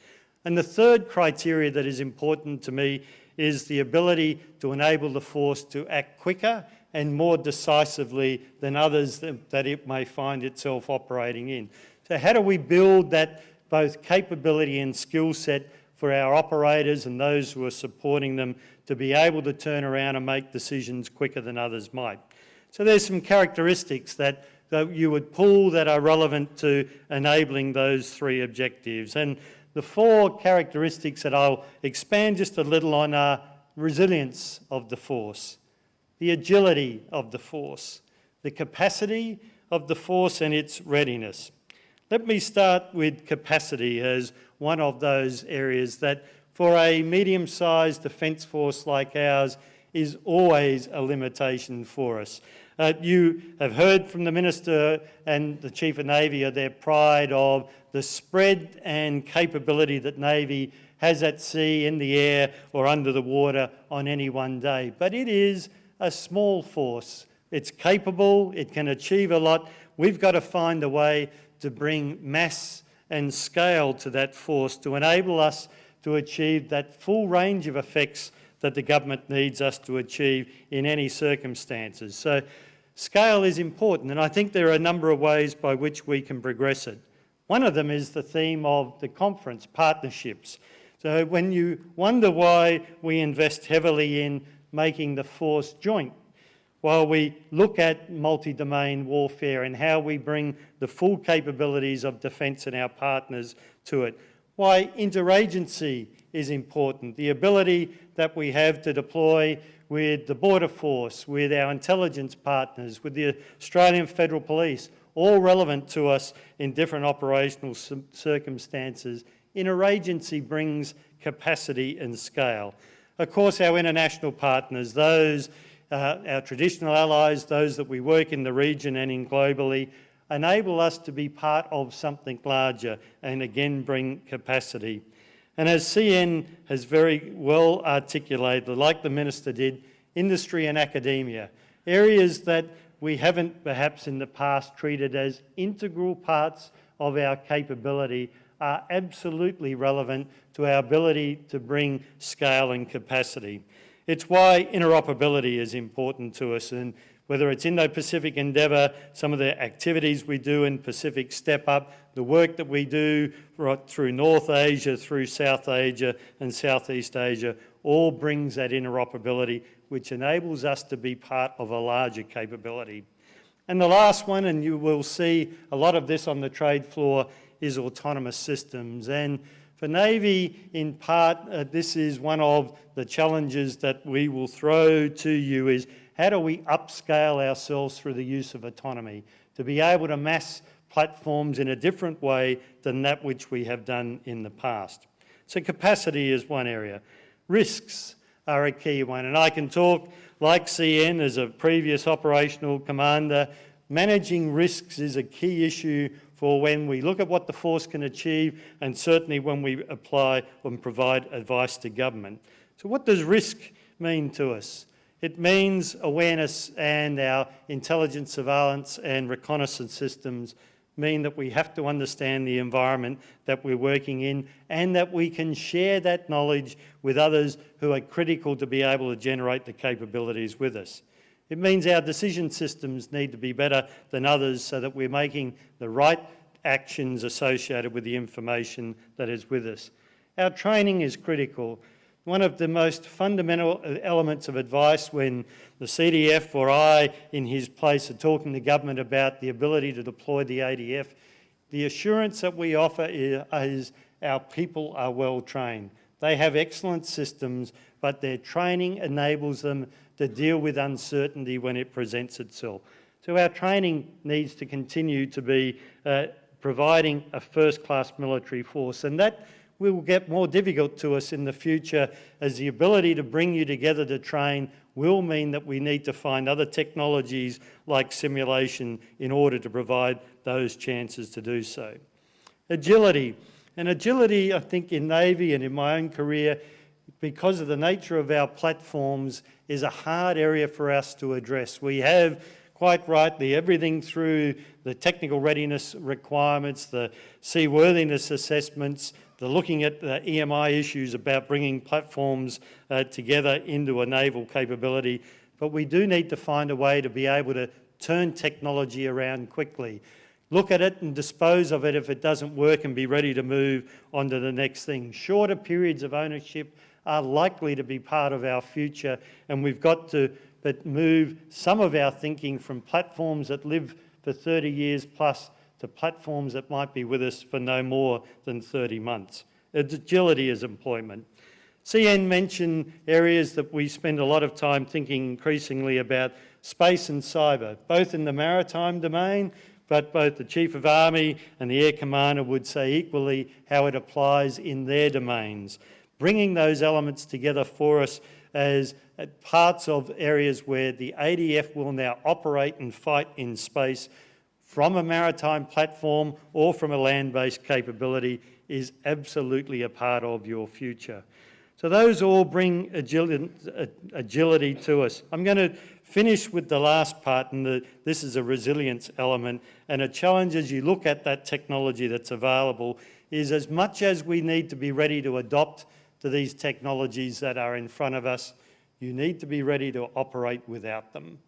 And the third criteria that is important to me is the ability to enable the force to act quicker and more decisively than others that it may find itself operating in. So how do we build that both capability and skill set for our operators and those who are supporting them to be able to turn around and make decisions quicker than others might? So there's some characteristics that you would pull that are relevant to enabling those three objectives. And the four characteristics that I'll expand just a little on are resilience of the force, the agility of the force, the capacity of the force and its readiness. Let me start with capacity as one of those areas that for a medium-sized defence force like ours is always a limitation for us. You have heard from the Minister and the Chief of Navy of their pride of the spread and capability that Navy has at sea, in the air or under the water on any one day. But it is a small force. It's capable, it can achieve a lot. We've got to find a way to bring mass and scale to that force to enable us to achieve that full range of effects that the government needs us to achieve in any circumstances. So scale is important, and I think there are a number of ways by which we can progress it. One of them is the theme of the conference, partnerships. So when you wonder why we invest heavily in making the force joint, while we look at multi-domain warfare and how we bring the full capabilities of defence and our partners to it. Why interagency is important, the ability that we have to deploy with the Border Force, with our intelligence partners, with the Australian Federal Police, all relevant to us in different operational circumstances. Interagency brings capacity and scale. Of course, our international partners, those our traditional allies, those that we work in the region and in globally, enable us to be part of something larger and again bring capacity. And as CN has very well articulated, like the Minister did, industry and academia, areas that we haven't perhaps in the past treated as integral parts of our capability are absolutely relevant to our ability to bring scale and capacity. It's why interoperability is important to us, and whether it's Indo-Pacific Endeavour, some of the activities we do in Pacific Step Up, the work that we do right through North Asia, through South Asia and Southeast Asia, all brings that interoperability, which enables us to be part of a larger capability. And the last one, and you will see a lot of this on the trade floor, is autonomous systems. And for Navy, in part, this is one of the challenges that we will throw to you is how do we upscale ourselves through the use of autonomy to be able to mass platforms in a different way than that which we have done in the past. So capacity is one area. Risks are a key one, and I can talk like CN as a previous operational commander. Managing risks is a key issue for when we look at what the force can achieve and certainly when we apply and provide advice to government. So what does risk mean to us? It means awareness, and our intelligence, surveillance and reconnaissance systems mean that we have to understand the environment that we're working in and that we can share that knowledge with others who are critical to be able to generate the capabilities with us. It means our decision systems need to be better than others so that we're making the right actions associated with the information that is with us. Our training is critical. One of the most fundamental elements of advice when the CDF or I in his place are talking to government about the ability to deploy the ADF, the assurance that we offer is our people are well trained. They have excellent systems, but their training enables them to deal with uncertainty when it presents itself. So our training needs to continue to be providing a first-class military force, and that will get more difficult to us in the future as the ability to bring you together to train will mean that we need to find other technologies like simulation in order to provide those chances to do so. Agility. And agility, I think, in Navy and in my own career, because of the nature of our platforms, is a hard area for us to address. We have, quite rightly, everything through the technical readiness requirements, the seaworthiness assessments, the looking at the EMI issues about bringing platforms together into a naval capability. But we do need to find a way to be able to turn technology around quickly. Look at it and dispose of it if it doesn't work and be ready to move on to the next thing. Shorter periods of ownership are likely to be part of our future, and we've got to move some of our thinking from platforms that live for 30 years plus to platforms that might be with us for no more than 30 months. Agility is employment. CN mentioned areas that we spend a lot of time thinking increasingly about: space and cyber, both in the maritime domain, but both the Chief of Army and the Air Commander would say equally how it applies in their domains. Bringing those elements together for us as parts of areas where the ADF will now operate and fight in space from a maritime platform or from a land-based capability is absolutely a part of your future. So those all bring agility to us. I'm going to finish with the last part, and this is a resilience element, and a challenge as you look at that technology that's available is, as much as we need to be ready to adopt to these technologies that are in front of us, you need to be ready to operate without them.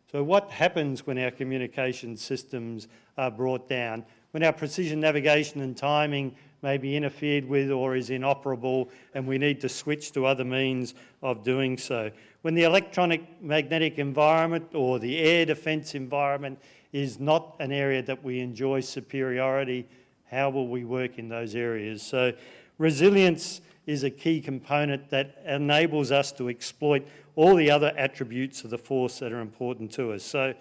So what happens when our communication systems are brought down, when our precision navigation and timing may be interfered with or is inoperable, and we need to switch to other means of doing so. When the electronic magnetic environment or the air defence environment is not an area that we enjoy superiority, how will we work in those areas? So resilience is a key component that enables us to exploit all the other attributes of the force that are important to us. So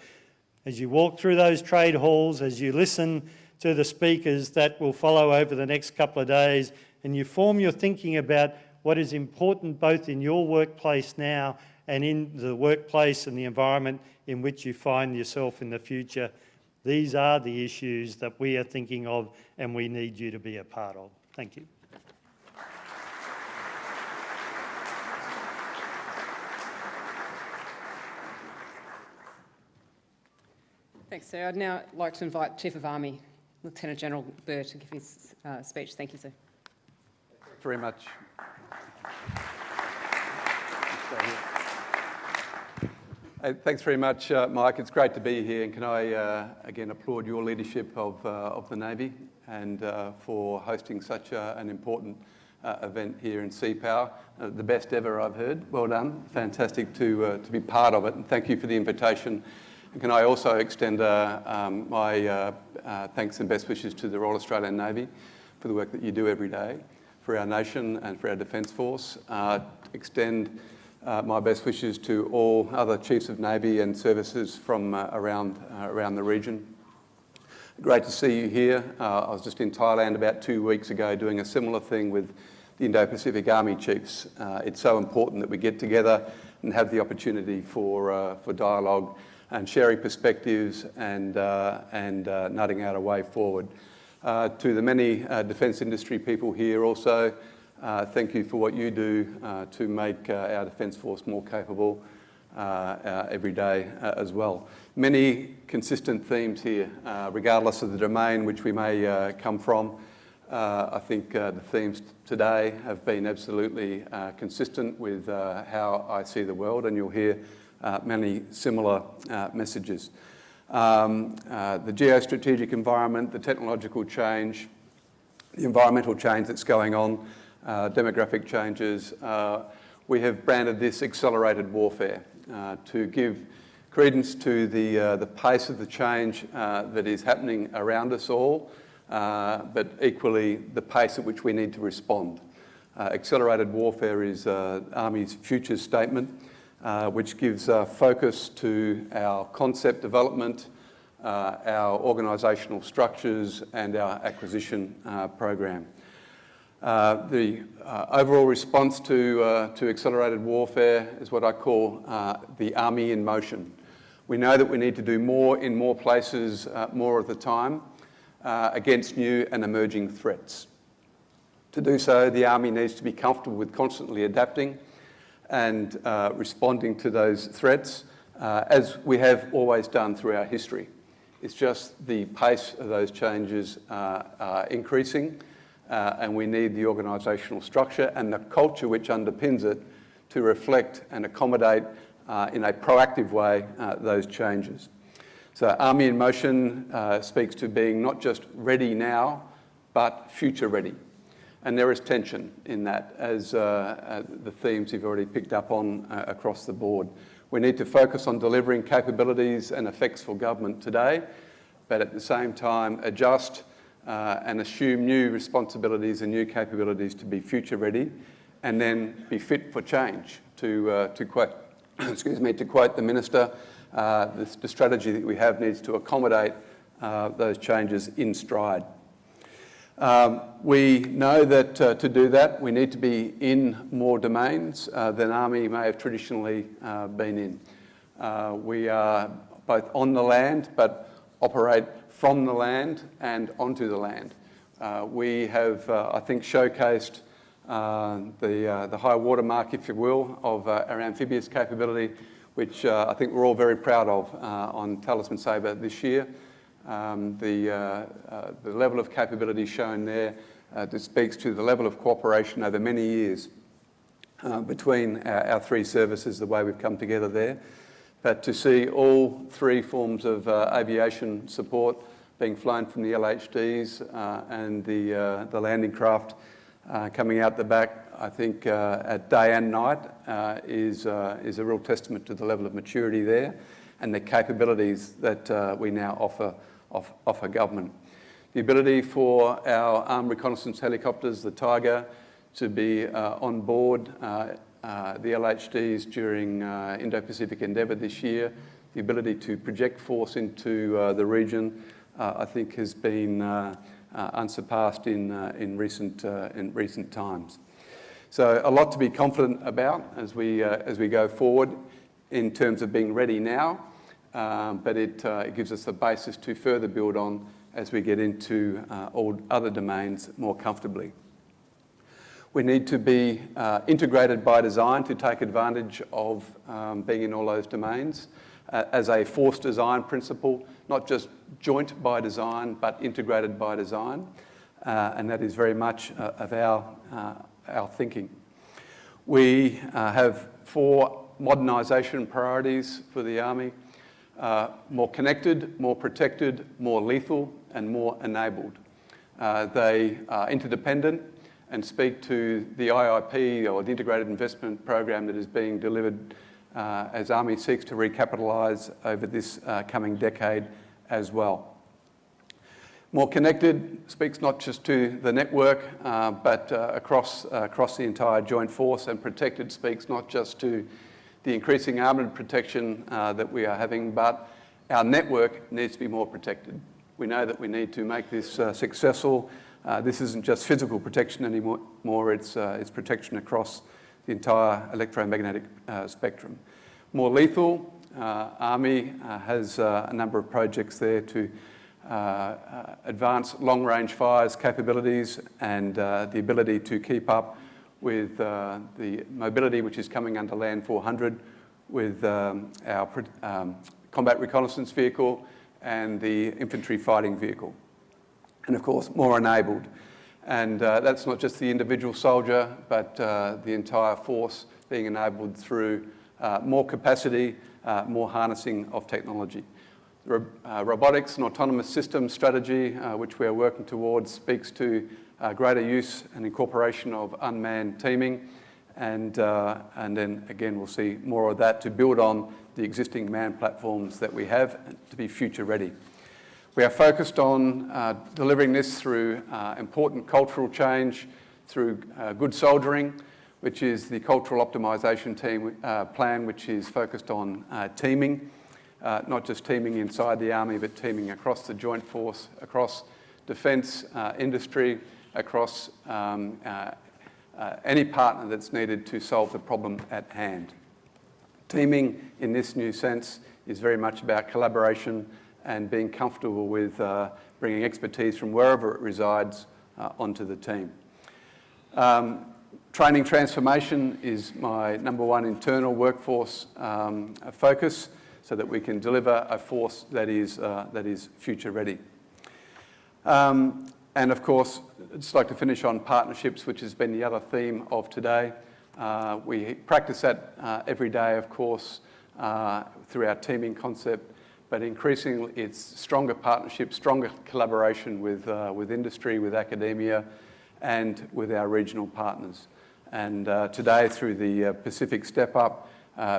as you walk through those trade halls, as you listen to the speakers that will follow over the next couple of days, and you form your thinking about what is important both in your workplace now and in the workplace and the environment in which you find yourself in the future, these are the issues that we are thinking of and we need you to be a part of. Thank you. Thanks, sir. I'd now like to invite Chief of Army, Lieutenant General Burr, to give his speech. Thank you, sir. Thanks very much. Thanks very much, Mike. It's great to be here, and can I again applaud your leadership of the Navy and for hosting such an important event here in Sea Power. The best ever, I've heard. Well done. Fantastic to be part of it, and thank you for the invitation. And can I also extend my thanks and best wishes to the Royal Australian Navy for the work that you do every day for our nation and for our Defence Force. Extend my best wishes to all other Chiefs of Navy and services from around the region. Great to see you here. I was just in Thailand about 2 weeks ago doing a similar thing with the Indo-Pacific Army Chiefs. It's so important that we get together and have the opportunity for dialogue and sharing perspectives and nutting out a way forward. To the many defence industry people here also, thank you for what you do to make our Defence Force more capable every day as well. Many consistent themes here, regardless of the domain which we may come from. I think the themes today have been absolutely consistent with how I see the world, and you'll hear many similar messages. The geostrategic environment, the technological change, the environmental change that's going on, demographic changes. We have branded this accelerated warfare to give credence to the pace of the change that is happening around us all, but equally the pace at which we need to respond. Accelerated warfare is Army's future statement, which gives focus to our concept development, our organisational structures and our acquisition program. The overall response to accelerated warfare is what I call the Army in motion. We know that we need to do more in more places more of the time against new and emerging threats. To do so, the Army needs to be comfortable with constantly adapting and responding to those threats, as we have always done through our history. It's just the pace of those changes increasing, and we need the organisational structure and the culture which underpins it to reflect and accommodate in a proactive way those changes. So Army in Motion speaks to being not just ready now, but future ready. And there is tension in that, as the themes you've already picked up on across the board. We need to focus on delivering capabilities and effects for government today, but at the same time adjust and assume new responsibilities and new capabilities to be future ready, and then be fit for change. To quote, to quote the Minister, the strategy that we have needs to accommodate those changes in stride. We know that to do that, we need to be in more domains than Army may have traditionally been in. We are both on the land, but operate from the land and onto the land. We have, I think, showcased the high watermark, if you will, of our amphibious capability, which I think we're all very proud of on Talisman Sabre this year. The level of capability shown there that speaks to the level of cooperation over many years between our three services, the way we've come together there. But to see all three forms of aviation support being flown from the LHDs and the landing craft coming out the back, I think at day and night is a real testament to the level of maturity there and the capabilities that we now offer government. The ability for our armed reconnaissance helicopters, the Tiger, to be on board the LHDs during Indo-Pacific endeavour this year, the ability to project force into the region, I think has been unsurpassed in recent times. So a lot to be confident about as we go forward in terms of being ready now, but it gives us a basis to further build on as we get into all other domains more comfortably. We need to be integrated by design to take advantage of being in all those domains as a force design principle, not just joint by design, but integrated by design. And that is very much of our thinking. We have 4 modernisation priorities for the Army: more connected, more protected, more lethal, and more enabled. They are interdependent and speak to the IIP, or the Integrated Investment Program, that is being delivered as Army seeks to recapitalise over this coming decade as well. More connected speaks not just to the network, but across the entire joint force, and protected speaks not just to the increasing armoured protection that we are having, but our network needs to be more protected. We know that we need to make this successful. This isn't just physical protection anymore, it's protection across the entire electromagnetic spectrum. More lethal, Army has a number of projects there to advance long-range fires capabilities and the ability to keep up with the mobility which is coming under Land 400 with our combat reconnaissance vehicle and the infantry fighting vehicle. And of course, more enabled. And that's not just the individual soldier, but the entire force being enabled through more capacity, more harnessing of technology. The robotics and autonomous systems strategy, which we are working towards, speaks to greater use and incorporation of unmanned teaming. And then again, we'll see more of that to build on the existing manned platforms that we have to be future ready. We are focused on delivering this through important cultural change, through good soldiering, which is the cultural optimisation plan, which is focused on teaming, not just teaming inside the Army, but teaming across the joint force, across defence, industry, across any partner that's needed to solve the problem at hand. Teaming in this new sense is very much about collaboration and being comfortable with bringing expertise from wherever it resides onto the team. Training transformation is my number one internal workforce focus, so that we can deliver a force that is future ready. And of course, I'd just like to finish on partnerships, which has been the other theme of today. We practice that every day, of course, through our teaming concept, but increasingly it's stronger partnerships, stronger collaboration with industry, with academia, and with our regional partners. And today, through the Pacific Step Up,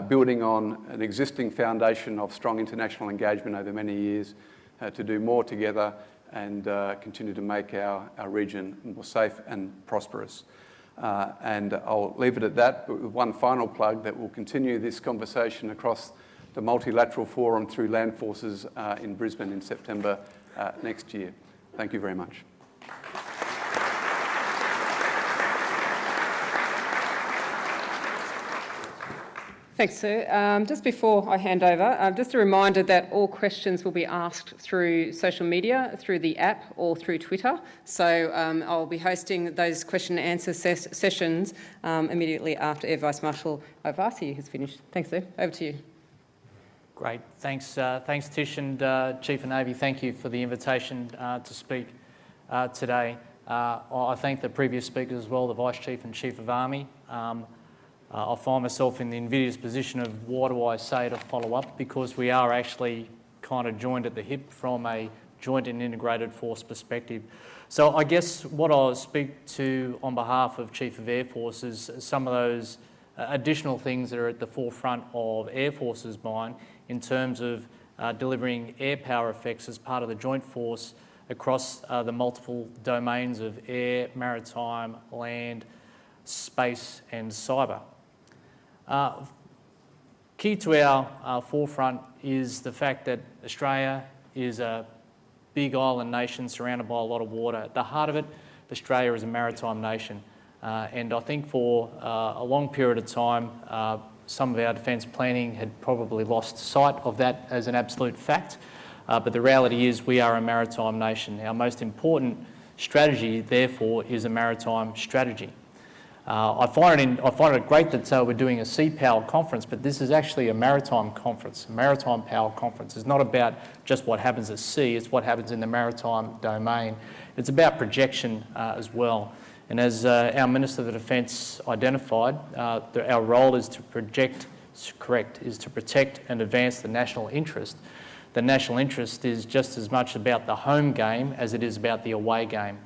building on an existing foundation of strong international engagement over many years, to do more together and continue to make our region more safe and prosperous. And I'll leave it at that, but with one final plug that will continue this conversation across the multilateral forum through Land Forces in Brisbane in September next year. Thank you very much. Thanks, sir. Just before I hand over, just a reminder that all questions will be asked through social media, through the app or through Twitter. So I'll be hosting those question and answer sessions immediately after Air Vice-Marshal Iervasi has finished. Thanks, sir. Over to you. Great. Thanks, Tish, and Chief of Navy. Thank you for the invitation to speak today. I thank the previous speakers as well, the Vice Chief and Chief of Army. I find myself in the invidious position of what do I say to follow up, because we are actually kind of joined at the hip from a joint and integrated force perspective. So I guess what I'll speak to on behalf of Chief of Air Force is some of those additional things that are at the forefront of Air Force's mind in terms of delivering air power effects as part of the joint force across the multiple domains of air, maritime, land, space and cyber. Key to our forefront is the fact that Australia is a big island nation surrounded by a lot of water. At the heart of it, Australia is a maritime nation. And I think for a long period of time, some of our defence planning had probably lost sight of that as an absolute fact. But the reality is we are a maritime nation. Our most important strategy, therefore, is a maritime strategy. I find it great that we're doing a sea power conference, but this is actually a maritime conference. A maritime power conference is not about just what happens at sea, it's what happens in the maritime domain. It's about projection as well. And as our Minister of Defence identified, our role is to protect and advance the national interest. The national interest is just as much about the home game as it is about the away game.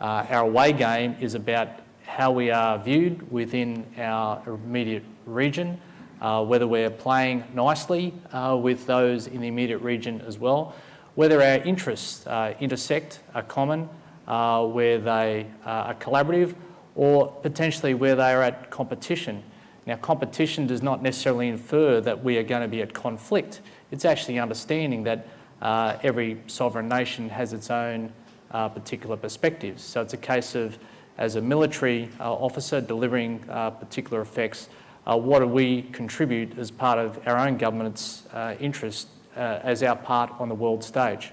Our away game is about how we are viewed within our immediate region, whether we're playing nicely with those in the immediate region as well, whether our interests intersect, are common, where they are collaborative, or potentially where they are at competition. Now, competition does not necessarily infer that we are going to be at conflict. It's actually understanding that every sovereign nation has its own particular perspectives. So it's a case of, as a military officer delivering particular effects, what do we contribute as part of our own government's interest as our part on the world stage.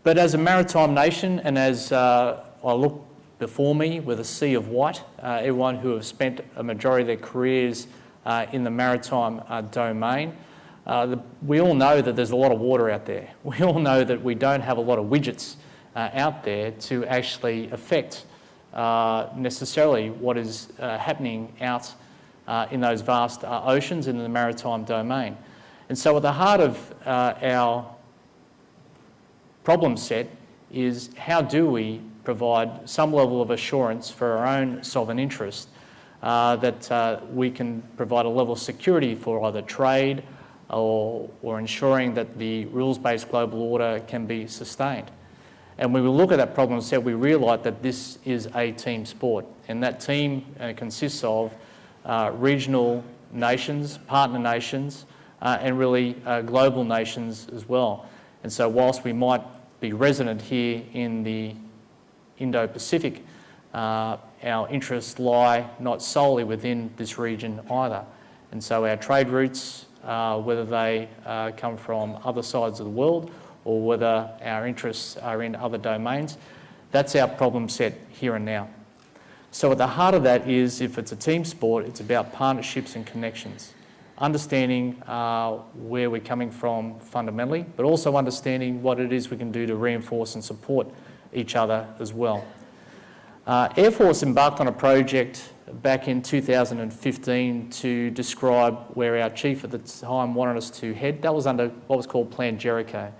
But as a maritime nation, and as I look before me with a sea of white, everyone who have spent a majority of their careers in the maritime domain, we all know that there's a lot of water out there. We all know that we don't have a lot of widgets out there to actually affect necessarily what is happening out in those vast oceans in the maritime domain. And so at the heart of our problem set is how do we provide some level of assurance for our own sovereign interest that we can provide a level of security for either trade or ensuring that the rules-based global order can be sustained. And when we look at that problem set, we realise that this is a team sport, and that team consists of regional nations, partner nations, and really global nations as well. And so whilst we might be resident here in the Indo-Pacific, our interests lie not solely within this region either. And so our trade routes, whether they come from other sides of the world or whether our interests are in other domains, that's our problem set here and now. So at the heart of that is, if it's a team sport, it's about partnerships and connections. Understanding where we're coming from fundamentally, but also understanding what it is we can do to reinforce and support each other as well. Air Force embarked on a project back in 2015 to describe where our chief at the time wanted us to head. That was under what was called Plan Jericho.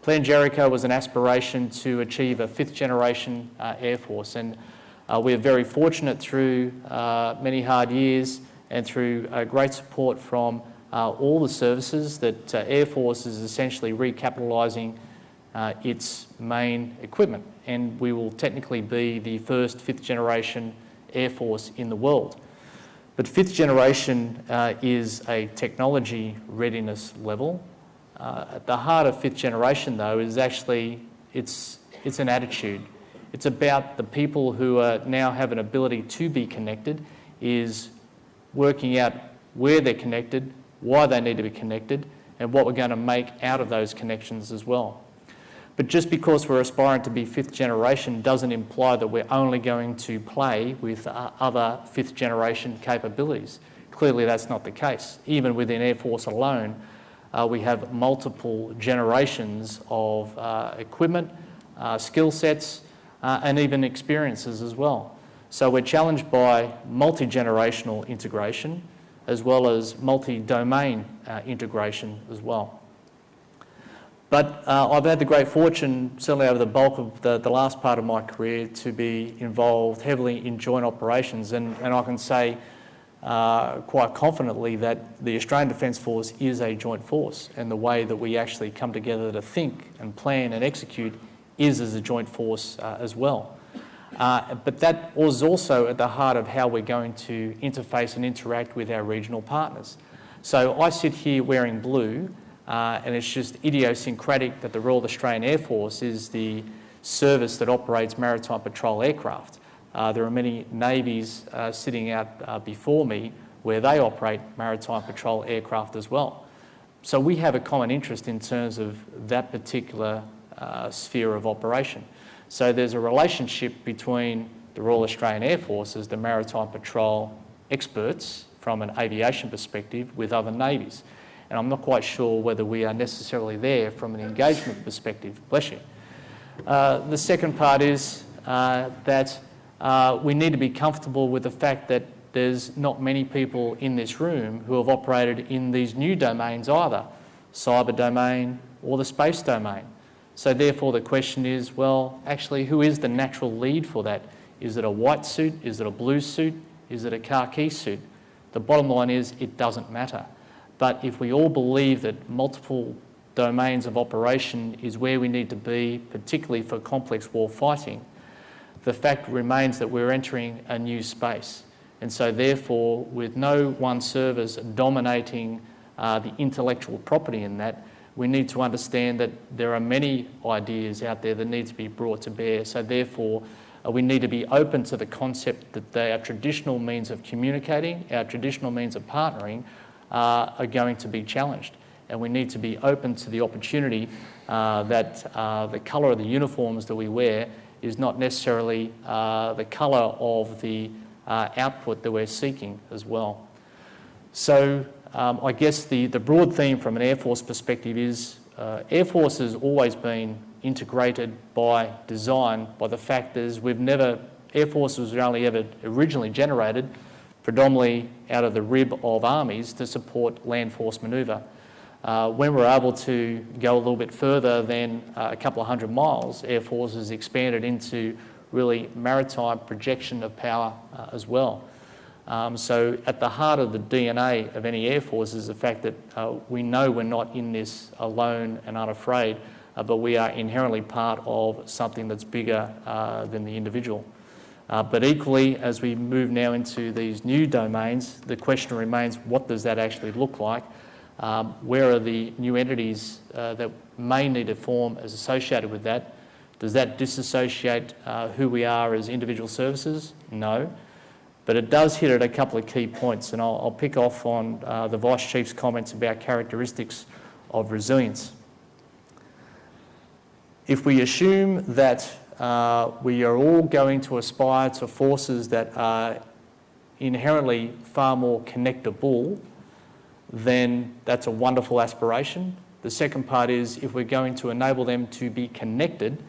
Plan Jericho was an aspiration to achieve a fifth generation Air Force, and we're very fortunate through many hard years and through great support from all the services that Air Force is essentially recapitalising its main equipment, and we will technically be the first fifth generation Air Force in the world. But fifth generation is a technology readiness level. At the heart of fifth generation, though, is actually it's an attitude. It's about the people who now have an ability to be connected, is working out where they're connected, why they need to be connected, and what we're going to make out of those connections as well. But just because we're aspiring to be fifth generation doesn't imply that we're only going to play with other fifth generation capabilities. Clearly that's not the case. Even within Air Force alone, we have multiple generations of equipment, skill sets, and even experiences as well. So we're challenged by multi-generational integration as well as multi-domain integration as well. But I've had the great fortune, certainly over the bulk of the last part of my career, to be involved heavily in joint operations, and I can say quite confidently that the Australian Defence Force is a joint force, and the way that we actually come together to think and plan and execute is as a joint force as well. But that was also at the heart of how we're going to interface and interact with our regional partners. So I sit here wearing blue, and it's just idiosyncratic that the Royal Australian Air Force is the service that operates maritime patrol aircraft. There are many navies sitting out before me where they operate maritime patrol aircraft as well. So we have a common interest in terms of that particular sphere of operation. So there's a relationship between the Royal Australian Air Force as the maritime patrol experts from an aviation perspective with other navies. And I'm not quite sure whether we are necessarily there from an engagement perspective. Bless you. The second part is that we need to be comfortable with the fact that there's not many people in this room who have operated in these new domains either, cyber domain or the space domain. So therefore the question is, well, actually, who is the natural lead for that? Is it a white suit? Is it a blue suit? Is it a khaki suit? The bottom line is it doesn't matter. But if we all believe that multiple domains of operation is where we need to be, particularly for complex war fighting, the fact remains that we're entering a new space. And so therefore, with no one service dominating the intellectual property in that, we need to understand that there are many ideas out there that need to be brought to bear. So therefore, we need to be open to the concept that our traditional means of communicating, our traditional means of partnering are going to be challenged. And we need to be open to the opportunity that the colour of the uniforms that we wear is not necessarily the colour of the output that we're seeking as well. So I guess the broad theme from an Air Force perspective is Air Force has always been integrated by design, by the fact that Air Force was only ever originally generated predominantly out of the rib of armies to support land force manoeuvre. When we're able to go a little bit further than a couple of 100 miles, Air Force has expanded into really maritime projection of power as well. So at the heart of the DNA of any Air Force is the fact that we know we're not in this alone and unafraid, but we are inherently part of something that's bigger than the individual. But equally, as we move now into these new domains, the question remains, what does that actually look like? Where are the new entities that may need to form as associated with that? Does that disassociate who we are as individual services? No. But it does hit at a couple of key points, and I'll pick off on the Vice Chief's comments about characteristics of resilience. If we assume that we are all going to aspire to forces that are inherently far more connectable, then that's a wonderful aspiration. The second part is if we're going to enable them to be connected,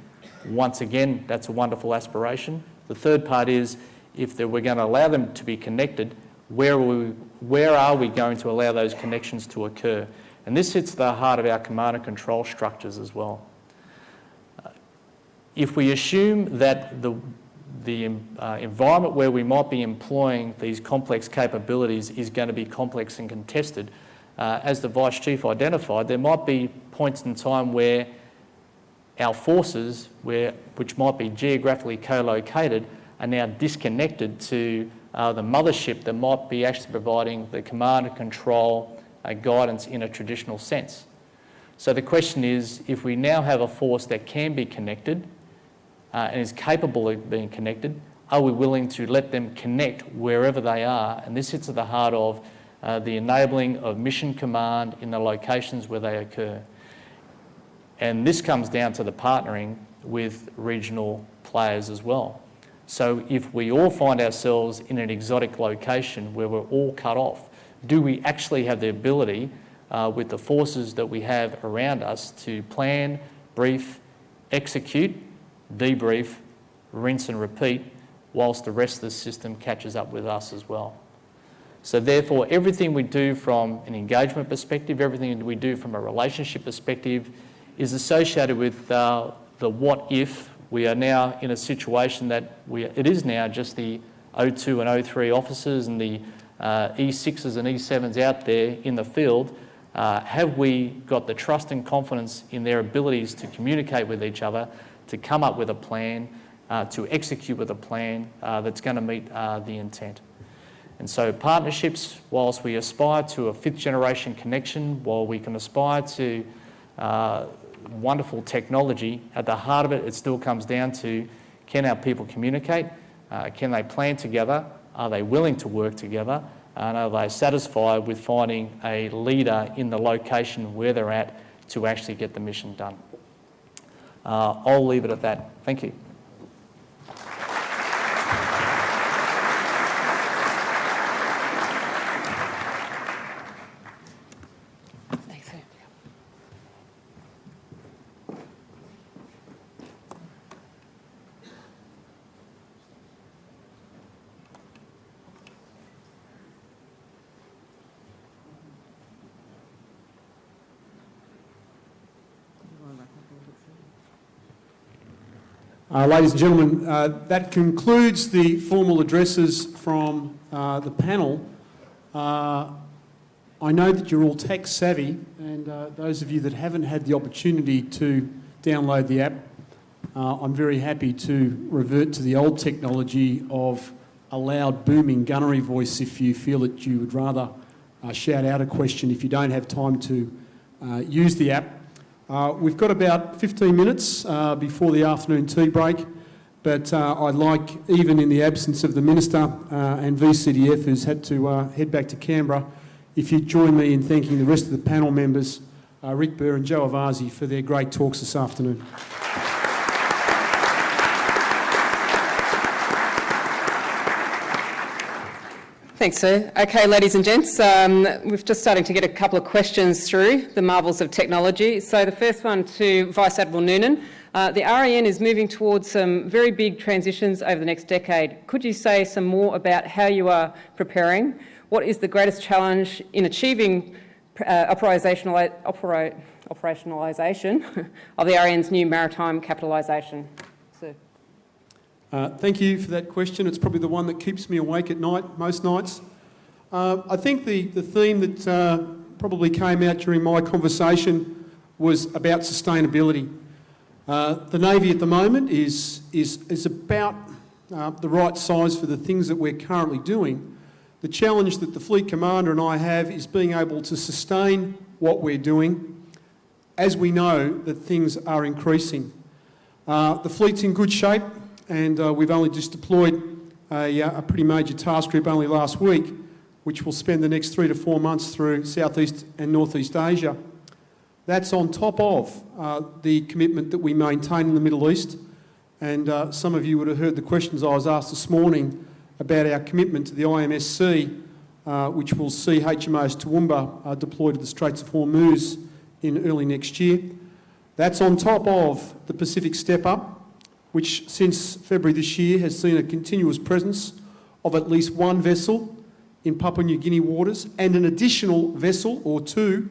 once again, that's a wonderful aspiration. The third part is if we're going to allow them to be connected, where are we going to allow those connections to occur? And this hits the heart of our command and control structures as well. If we assume that the environment where we might be employing these complex capabilities is going to be complex and contested, as the Vice Chief identified, there might be points in time where our forces, which might be geographically co-located, are now disconnected to the mothership that might be actually providing the command and control guidance in a traditional sense. So the question is, if we now have a force that can be connected and is capable of being connected, are we willing to let them connect wherever they are? And this hits at the heart of the enabling of mission command in the locations where they occur. And this comes down to the partnering with regional players as well. So if we all find ourselves in an exotic location where we're all cut off, do we actually have the ability with the forces that we have around us to plan, brief, execute, debrief, rinse and repeat, whilst the rest of the system catches up with us as well? So therefore, everything we do from an engagement perspective, everything we do from a relationship perspective is associated with the what if. We are now in a situation that it is now just the O2 and O3 officers and the E6s and E7s out there in the field. Have we got the trust and confidence in their abilities to communicate with each other, to come up with a plan, to execute with a plan that's going to meet the intent? And so partnerships, whilst we aspire to a fifth generation connection, while we can aspire to wonderful technology, at the heart of it, it still comes down to, can our people communicate? Can they plan together? Are they willing to work together? And are they satisfied with finding a leader in the location where they're at to actually get the mission done? I'll leave it at that. Thank you. Ladies and gentlemen, that concludes the formal addresses from the panel. I know that you're all tech savvy, and those of you that haven't had the opportunity to download the app, I'm very happy to revert to the old technology of a loud booming gunnery voice if you feel that you would rather shout out a question if you don't have time to use the app. We've got about 15 minutes before the afternoon tea break, but I'd like, even in the absence of the Minister and VCDF who's had to head back to Canberra, if you'd join me in thanking the rest of the panel members, Rick Burr and Joe Iervasi, for their great talks this afternoon. Thanks, sir. Okay, ladies and gents, we're just starting to get a couple of questions through, the marvels of technology. So the first one to Vice Admiral Noonan. The RAN is moving towards some very big transitions over the next decade. Could you say some more about how you are preparing? What is the greatest challenge in achieving operationalisation of the RAN's new maritime capitalisation? Sir. Thank you for that question. It's probably the one that keeps me awake at night, most nights. I think the theme that probably came out during my conversation was about sustainability. The Navy at the moment is about the right size for the things that we're currently doing. The challenge that the Fleet Commander and I have is being able to sustain what we're doing as we know that things are increasing. The fleet's in good shape. And we've only just deployed a pretty major task group only last week, which will spend the next 3 to 4 months through Southeast and Northeast Asia. That's on top of the commitment that we maintain in the Middle East. And some of you would have heard the questions I was asked this morning about our commitment to the IMSC, which will see HMAS Toowoomba deployed to the Straits of Hormuz in early next year. That's on top of the Pacific Step Up, which since February this year has seen a continuous presence of at least one vessel in Papua New Guinea waters and an additional vessel or two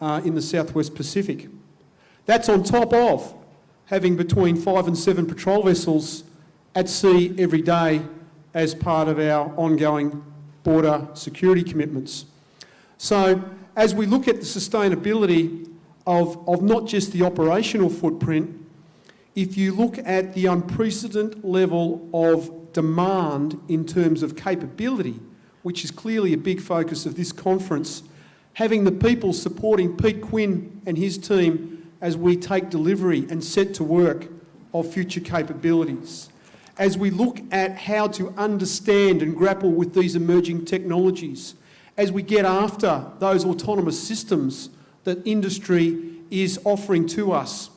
in the Southwest Pacific. That's on top of having between 5 and 7 patrol vessels at sea every day as part of our ongoing border security commitments. So as we look at the sustainability of not just the operational footprint, if you look at the unprecedented level of demand in terms of capability, which is clearly a big focus of this conference, having the people supporting Pete Quinn and his team as we take delivery and set to work of future capabilities, as we look at how to understand and grapple with these emerging technologies, as we get after those autonomous systems that industry is offering to us.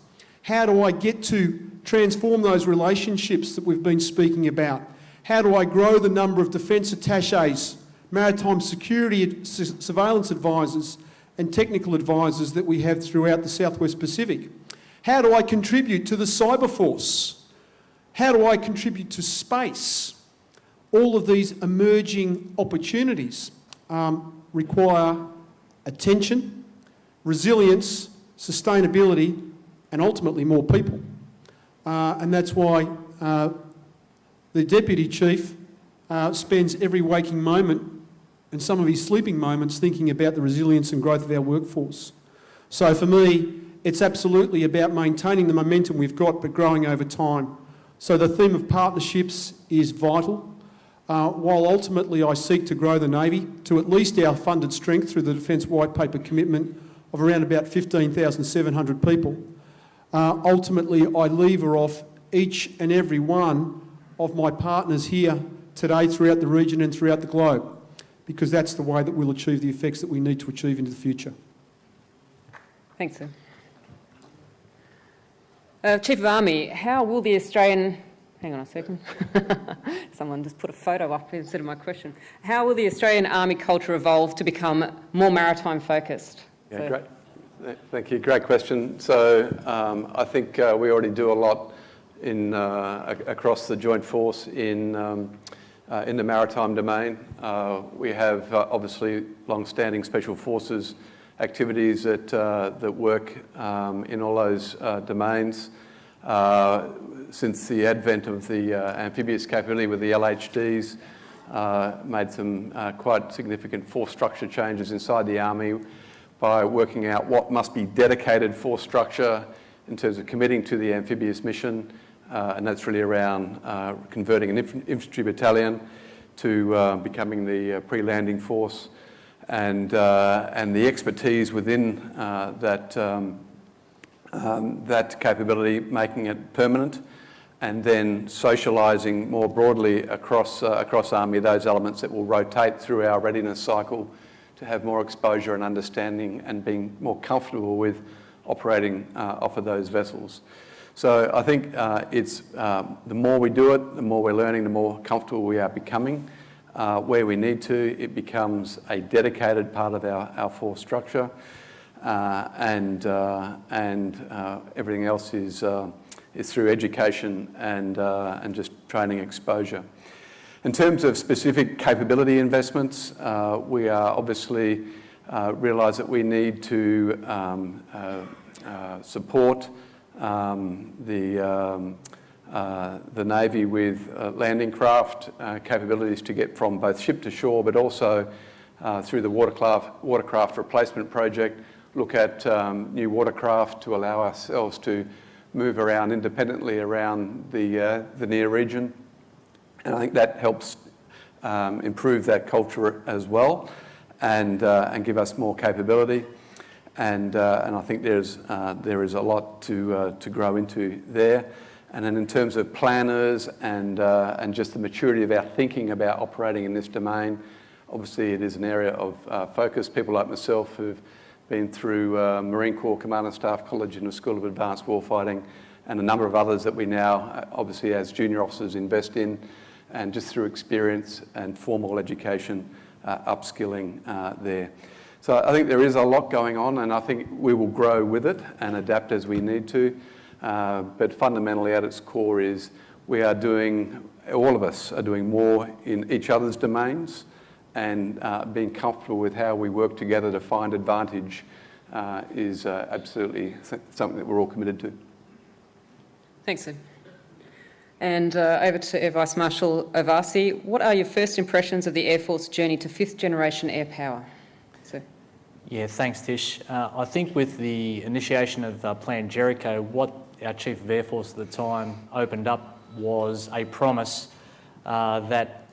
How do I get to transform those relationships that we've been speaking about? How do I grow the number of defence attachés, maritime security surveillance advisors and technical advisors that we have throughout the Southwest Pacific? How do I contribute to the cyber force? How do I contribute to space? All of these emerging opportunities require attention, resilience, sustainability, and ultimately more people. And that's why the Deputy Chief spends every waking moment and some of his sleeping moments thinking about the resilience and growth of our workforce. So for me, it's absolutely about maintaining the momentum we've got but growing over time. So the theme of partnerships is vital. While ultimately I seek to grow the Navy to at least our funded strength through the Defence White Paper commitment of around about 15,700 people, ultimately I lever off each and every one of my partners here today throughout the region and throughout the globe, because that's the way that we'll achieve the effects that we need to achieve into the future. Thanks, sir. Chief of Army, how will the Australian... Hang on a second. Someone just put a photo up instead of my question. How will the Australian Army culture evolve to become more maritime focused? Yeah, great. Thank you. Great question. So I think we already do a lot in across the Joint Force in the maritime domain. We have obviously long-standing Special Forces activities that work in all those domains. Since the advent of the amphibious capability with the LHDs, made some quite significant force structure changes inside the Army by working out what must be dedicated force structure in terms of committing to the amphibious mission, and that's really around converting an infantry battalion to becoming the pre-landing force, and the expertise within that capability, making it permanent, and then socialising more broadly across Army those elements that will rotate through our readiness cycle to have more exposure and understanding and being more comfortable with operating off of those vessels. So I think it's the more we do it, the more we're learning, the more comfortable we are becoming. Where we need to, it becomes a dedicated part of our force structure, and everything else is through education and just training exposure. In terms of specific capability investments, we are obviously realise that we need to support the Navy with landing craft capabilities to get from both ship to shore, but also through the watercraft replacement project, look at new watercraft to allow ourselves to move around independently around the near region. And I think that helps improve that culture as well, and give us more capability. And I think there is a lot to grow into there. And then in terms of planners and just the maturity of our thinking about operating in this domain, obviously it is an area of focus. People like myself who've been through Marine Corps Command and Staff College and the School of Advanced Warfighting, and a number of others that we now, obviously as junior officers, invest in, and just through experience and formal education, upskilling there. So I think there is a lot going on, and I think we will grow with it and adapt as we need to. But fundamentally at its core is we are doing, all of us are doing more in each other's domains, and being comfortable with how we work together to find advantage is absolutely something that we're all committed to. Thanks, sir. And over to Air Vice-Marshal Iervasi. What are your first impressions of the Air Force journey to fifth generation air power? Sir. Yeah, thanks, Tish. I think with the initiation of Plan Jericho, what our Chief of Air Force at the time opened up was a promise that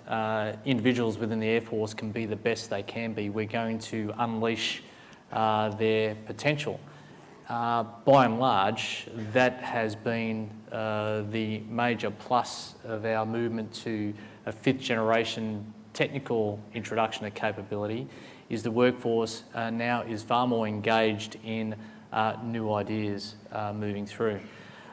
individuals within the Air Force can be the best they can be. We're going to unleash their potential. By and large, that has been the major plus of our movement to a fifth generation technical introduction of capability, is the workforce now is far more engaged in new ideas moving through.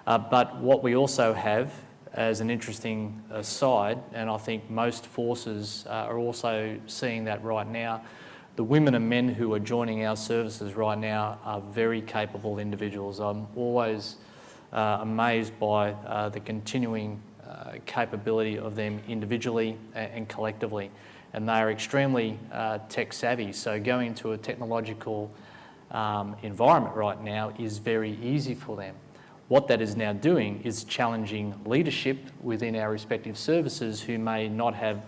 But what we also have as an interesting side, and I think most forces are also seeing that right now, the women and men who are joining our services right now are very capable individuals. I'm always amazed by the continuing capability of them individually and collectively, and they are extremely tech savvy. So going to a technological environment right now is very easy for them. What that is now doing is challenging leadership within our respective services who may not have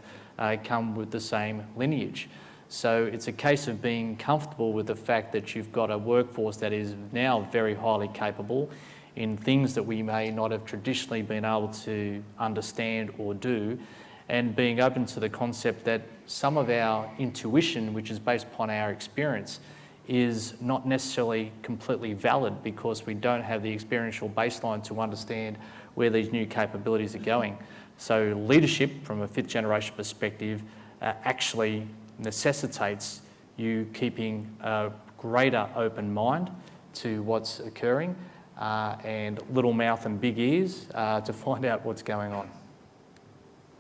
come with the same lineage. So it's a case of being comfortable with the fact that you've got a workforce that is now very highly capable in things that we may not have traditionally been able to understand or do, and being open to the concept that some of our intuition, which is based upon our experience, is not necessarily completely valid because we don't have the experiential baseline to understand where these new capabilities are going. So leadership from a fifth generation perspective actually necessitates you keeping a greater open mind to what's occurring and little mouth and big ears to find out what's going on.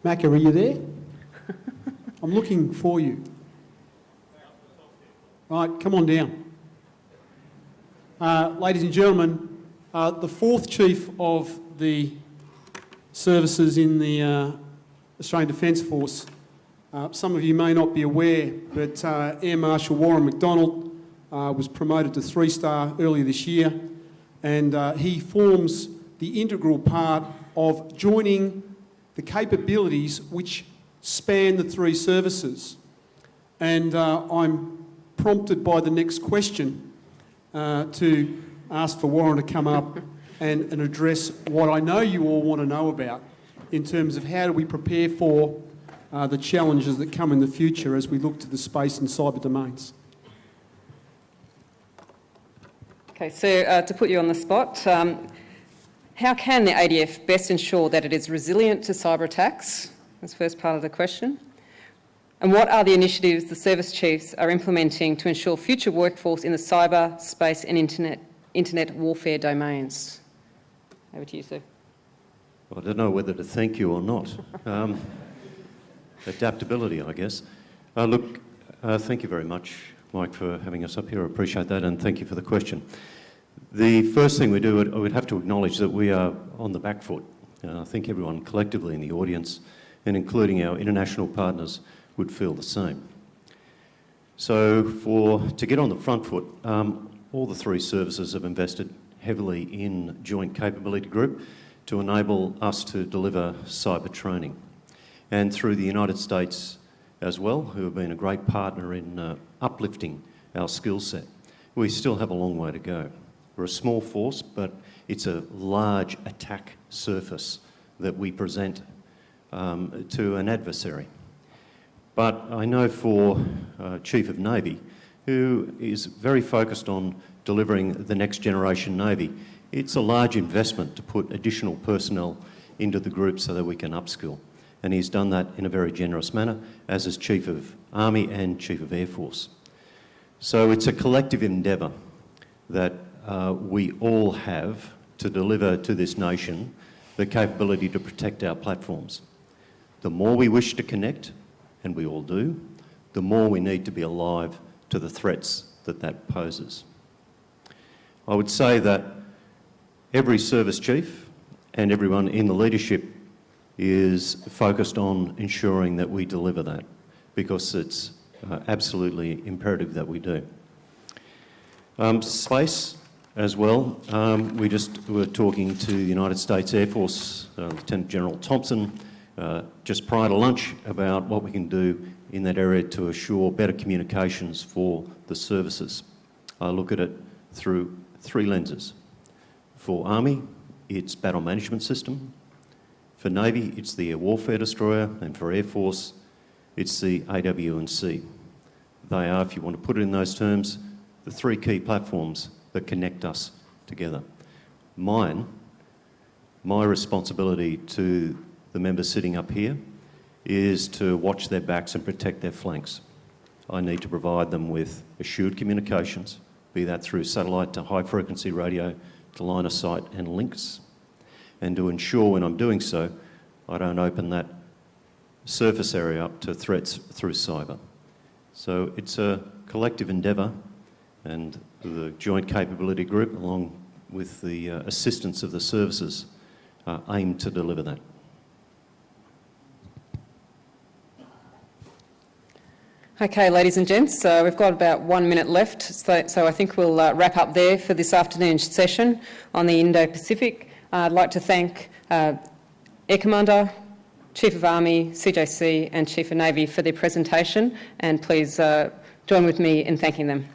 Macca, are you there? I'm looking for you. Right, come on down. Ladies and gentlemen, the fourth chief of the services in the Australian Defence Force, some of you may not be aware, but Air Marshal Warren McDonald was promoted to 3-star earlier this year, and he forms the integral part of joining the capabilities which span the three services. And I'm prompted by the next question to ask for Warren to come up and address what I know you all want to know about in terms of how do we prepare for the challenges that come in the future as we look to the space and cyber domains. Okay, so to put you on the spot, how can the ADF best ensure that it is resilient to cyber attacks? That's the first part of the question. And what are the initiatives the service chiefs are implementing to ensure future workforce in the cyber, space and internet warfare domains? Over to you, sir. I don't know whether to thank you or not. Adaptability, I guess. Look, thank you very much, Mike, for having us up here. I appreciate that, and thank you for the question. The first thing we do, I would have to acknowledge that we are on the back foot. I think everyone collectively in the audience, and including our international partners, would feel the same. So to get on the front foot, all the three services have invested heavily in Joint Capability Group to enable us to deliver cyber training. And through the United States as well, who have been a great partner in uplifting our skill set. We still have a long way to go. We're a small force, but it's a large attack surface that we present to an adversary. But I know for Chief of Navy, who is very focused on delivering the next generation Navy, it's a large investment to put additional personnel into the group so that we can upskill. And he's done that in a very generous manner, as is Chief of Army and Chief of Air Force. So it's a collective endeavour that we all have to deliver to this nation the capability to protect our platforms. The more we wish to connect, and we all do, the more we need to be alive to the threats that poses. I would say that every service chief and everyone in the leadership is focused on ensuring that we deliver that, because it's absolutely imperative that we do. Space as well. We just were talking to the United States Air Force, Lieutenant General Thompson, just prior to lunch about what we can do in that area to assure better communications for the services. I look at it through three lenses. For Army, it's battle management system. For Navy, it's the air warfare destroyer, and for Air Force, it's the AW&C. They are, if you want to put it in those terms, the three key platforms that connect us together. My responsibility to the members sitting up here is to watch their backs and protect their flanks. I need to provide them with assured communications, be that through satellite to high frequency radio to line of sight and links, and to ensure when I'm doing so, I don't open that surface area up to threats through cyber. So it's a collective endeavour, and the Joint Capability Group, along with the assistance of the services, aim to deliver that. Okay, ladies and gents, we've got about 1 minute left, so I think we'll wrap up there for this afternoon's session on the Indo-Pacific. I'd like to thank Air Commander, Chief of Army, CJC and Chief of Navy for their presentation, and please join with me in thanking them.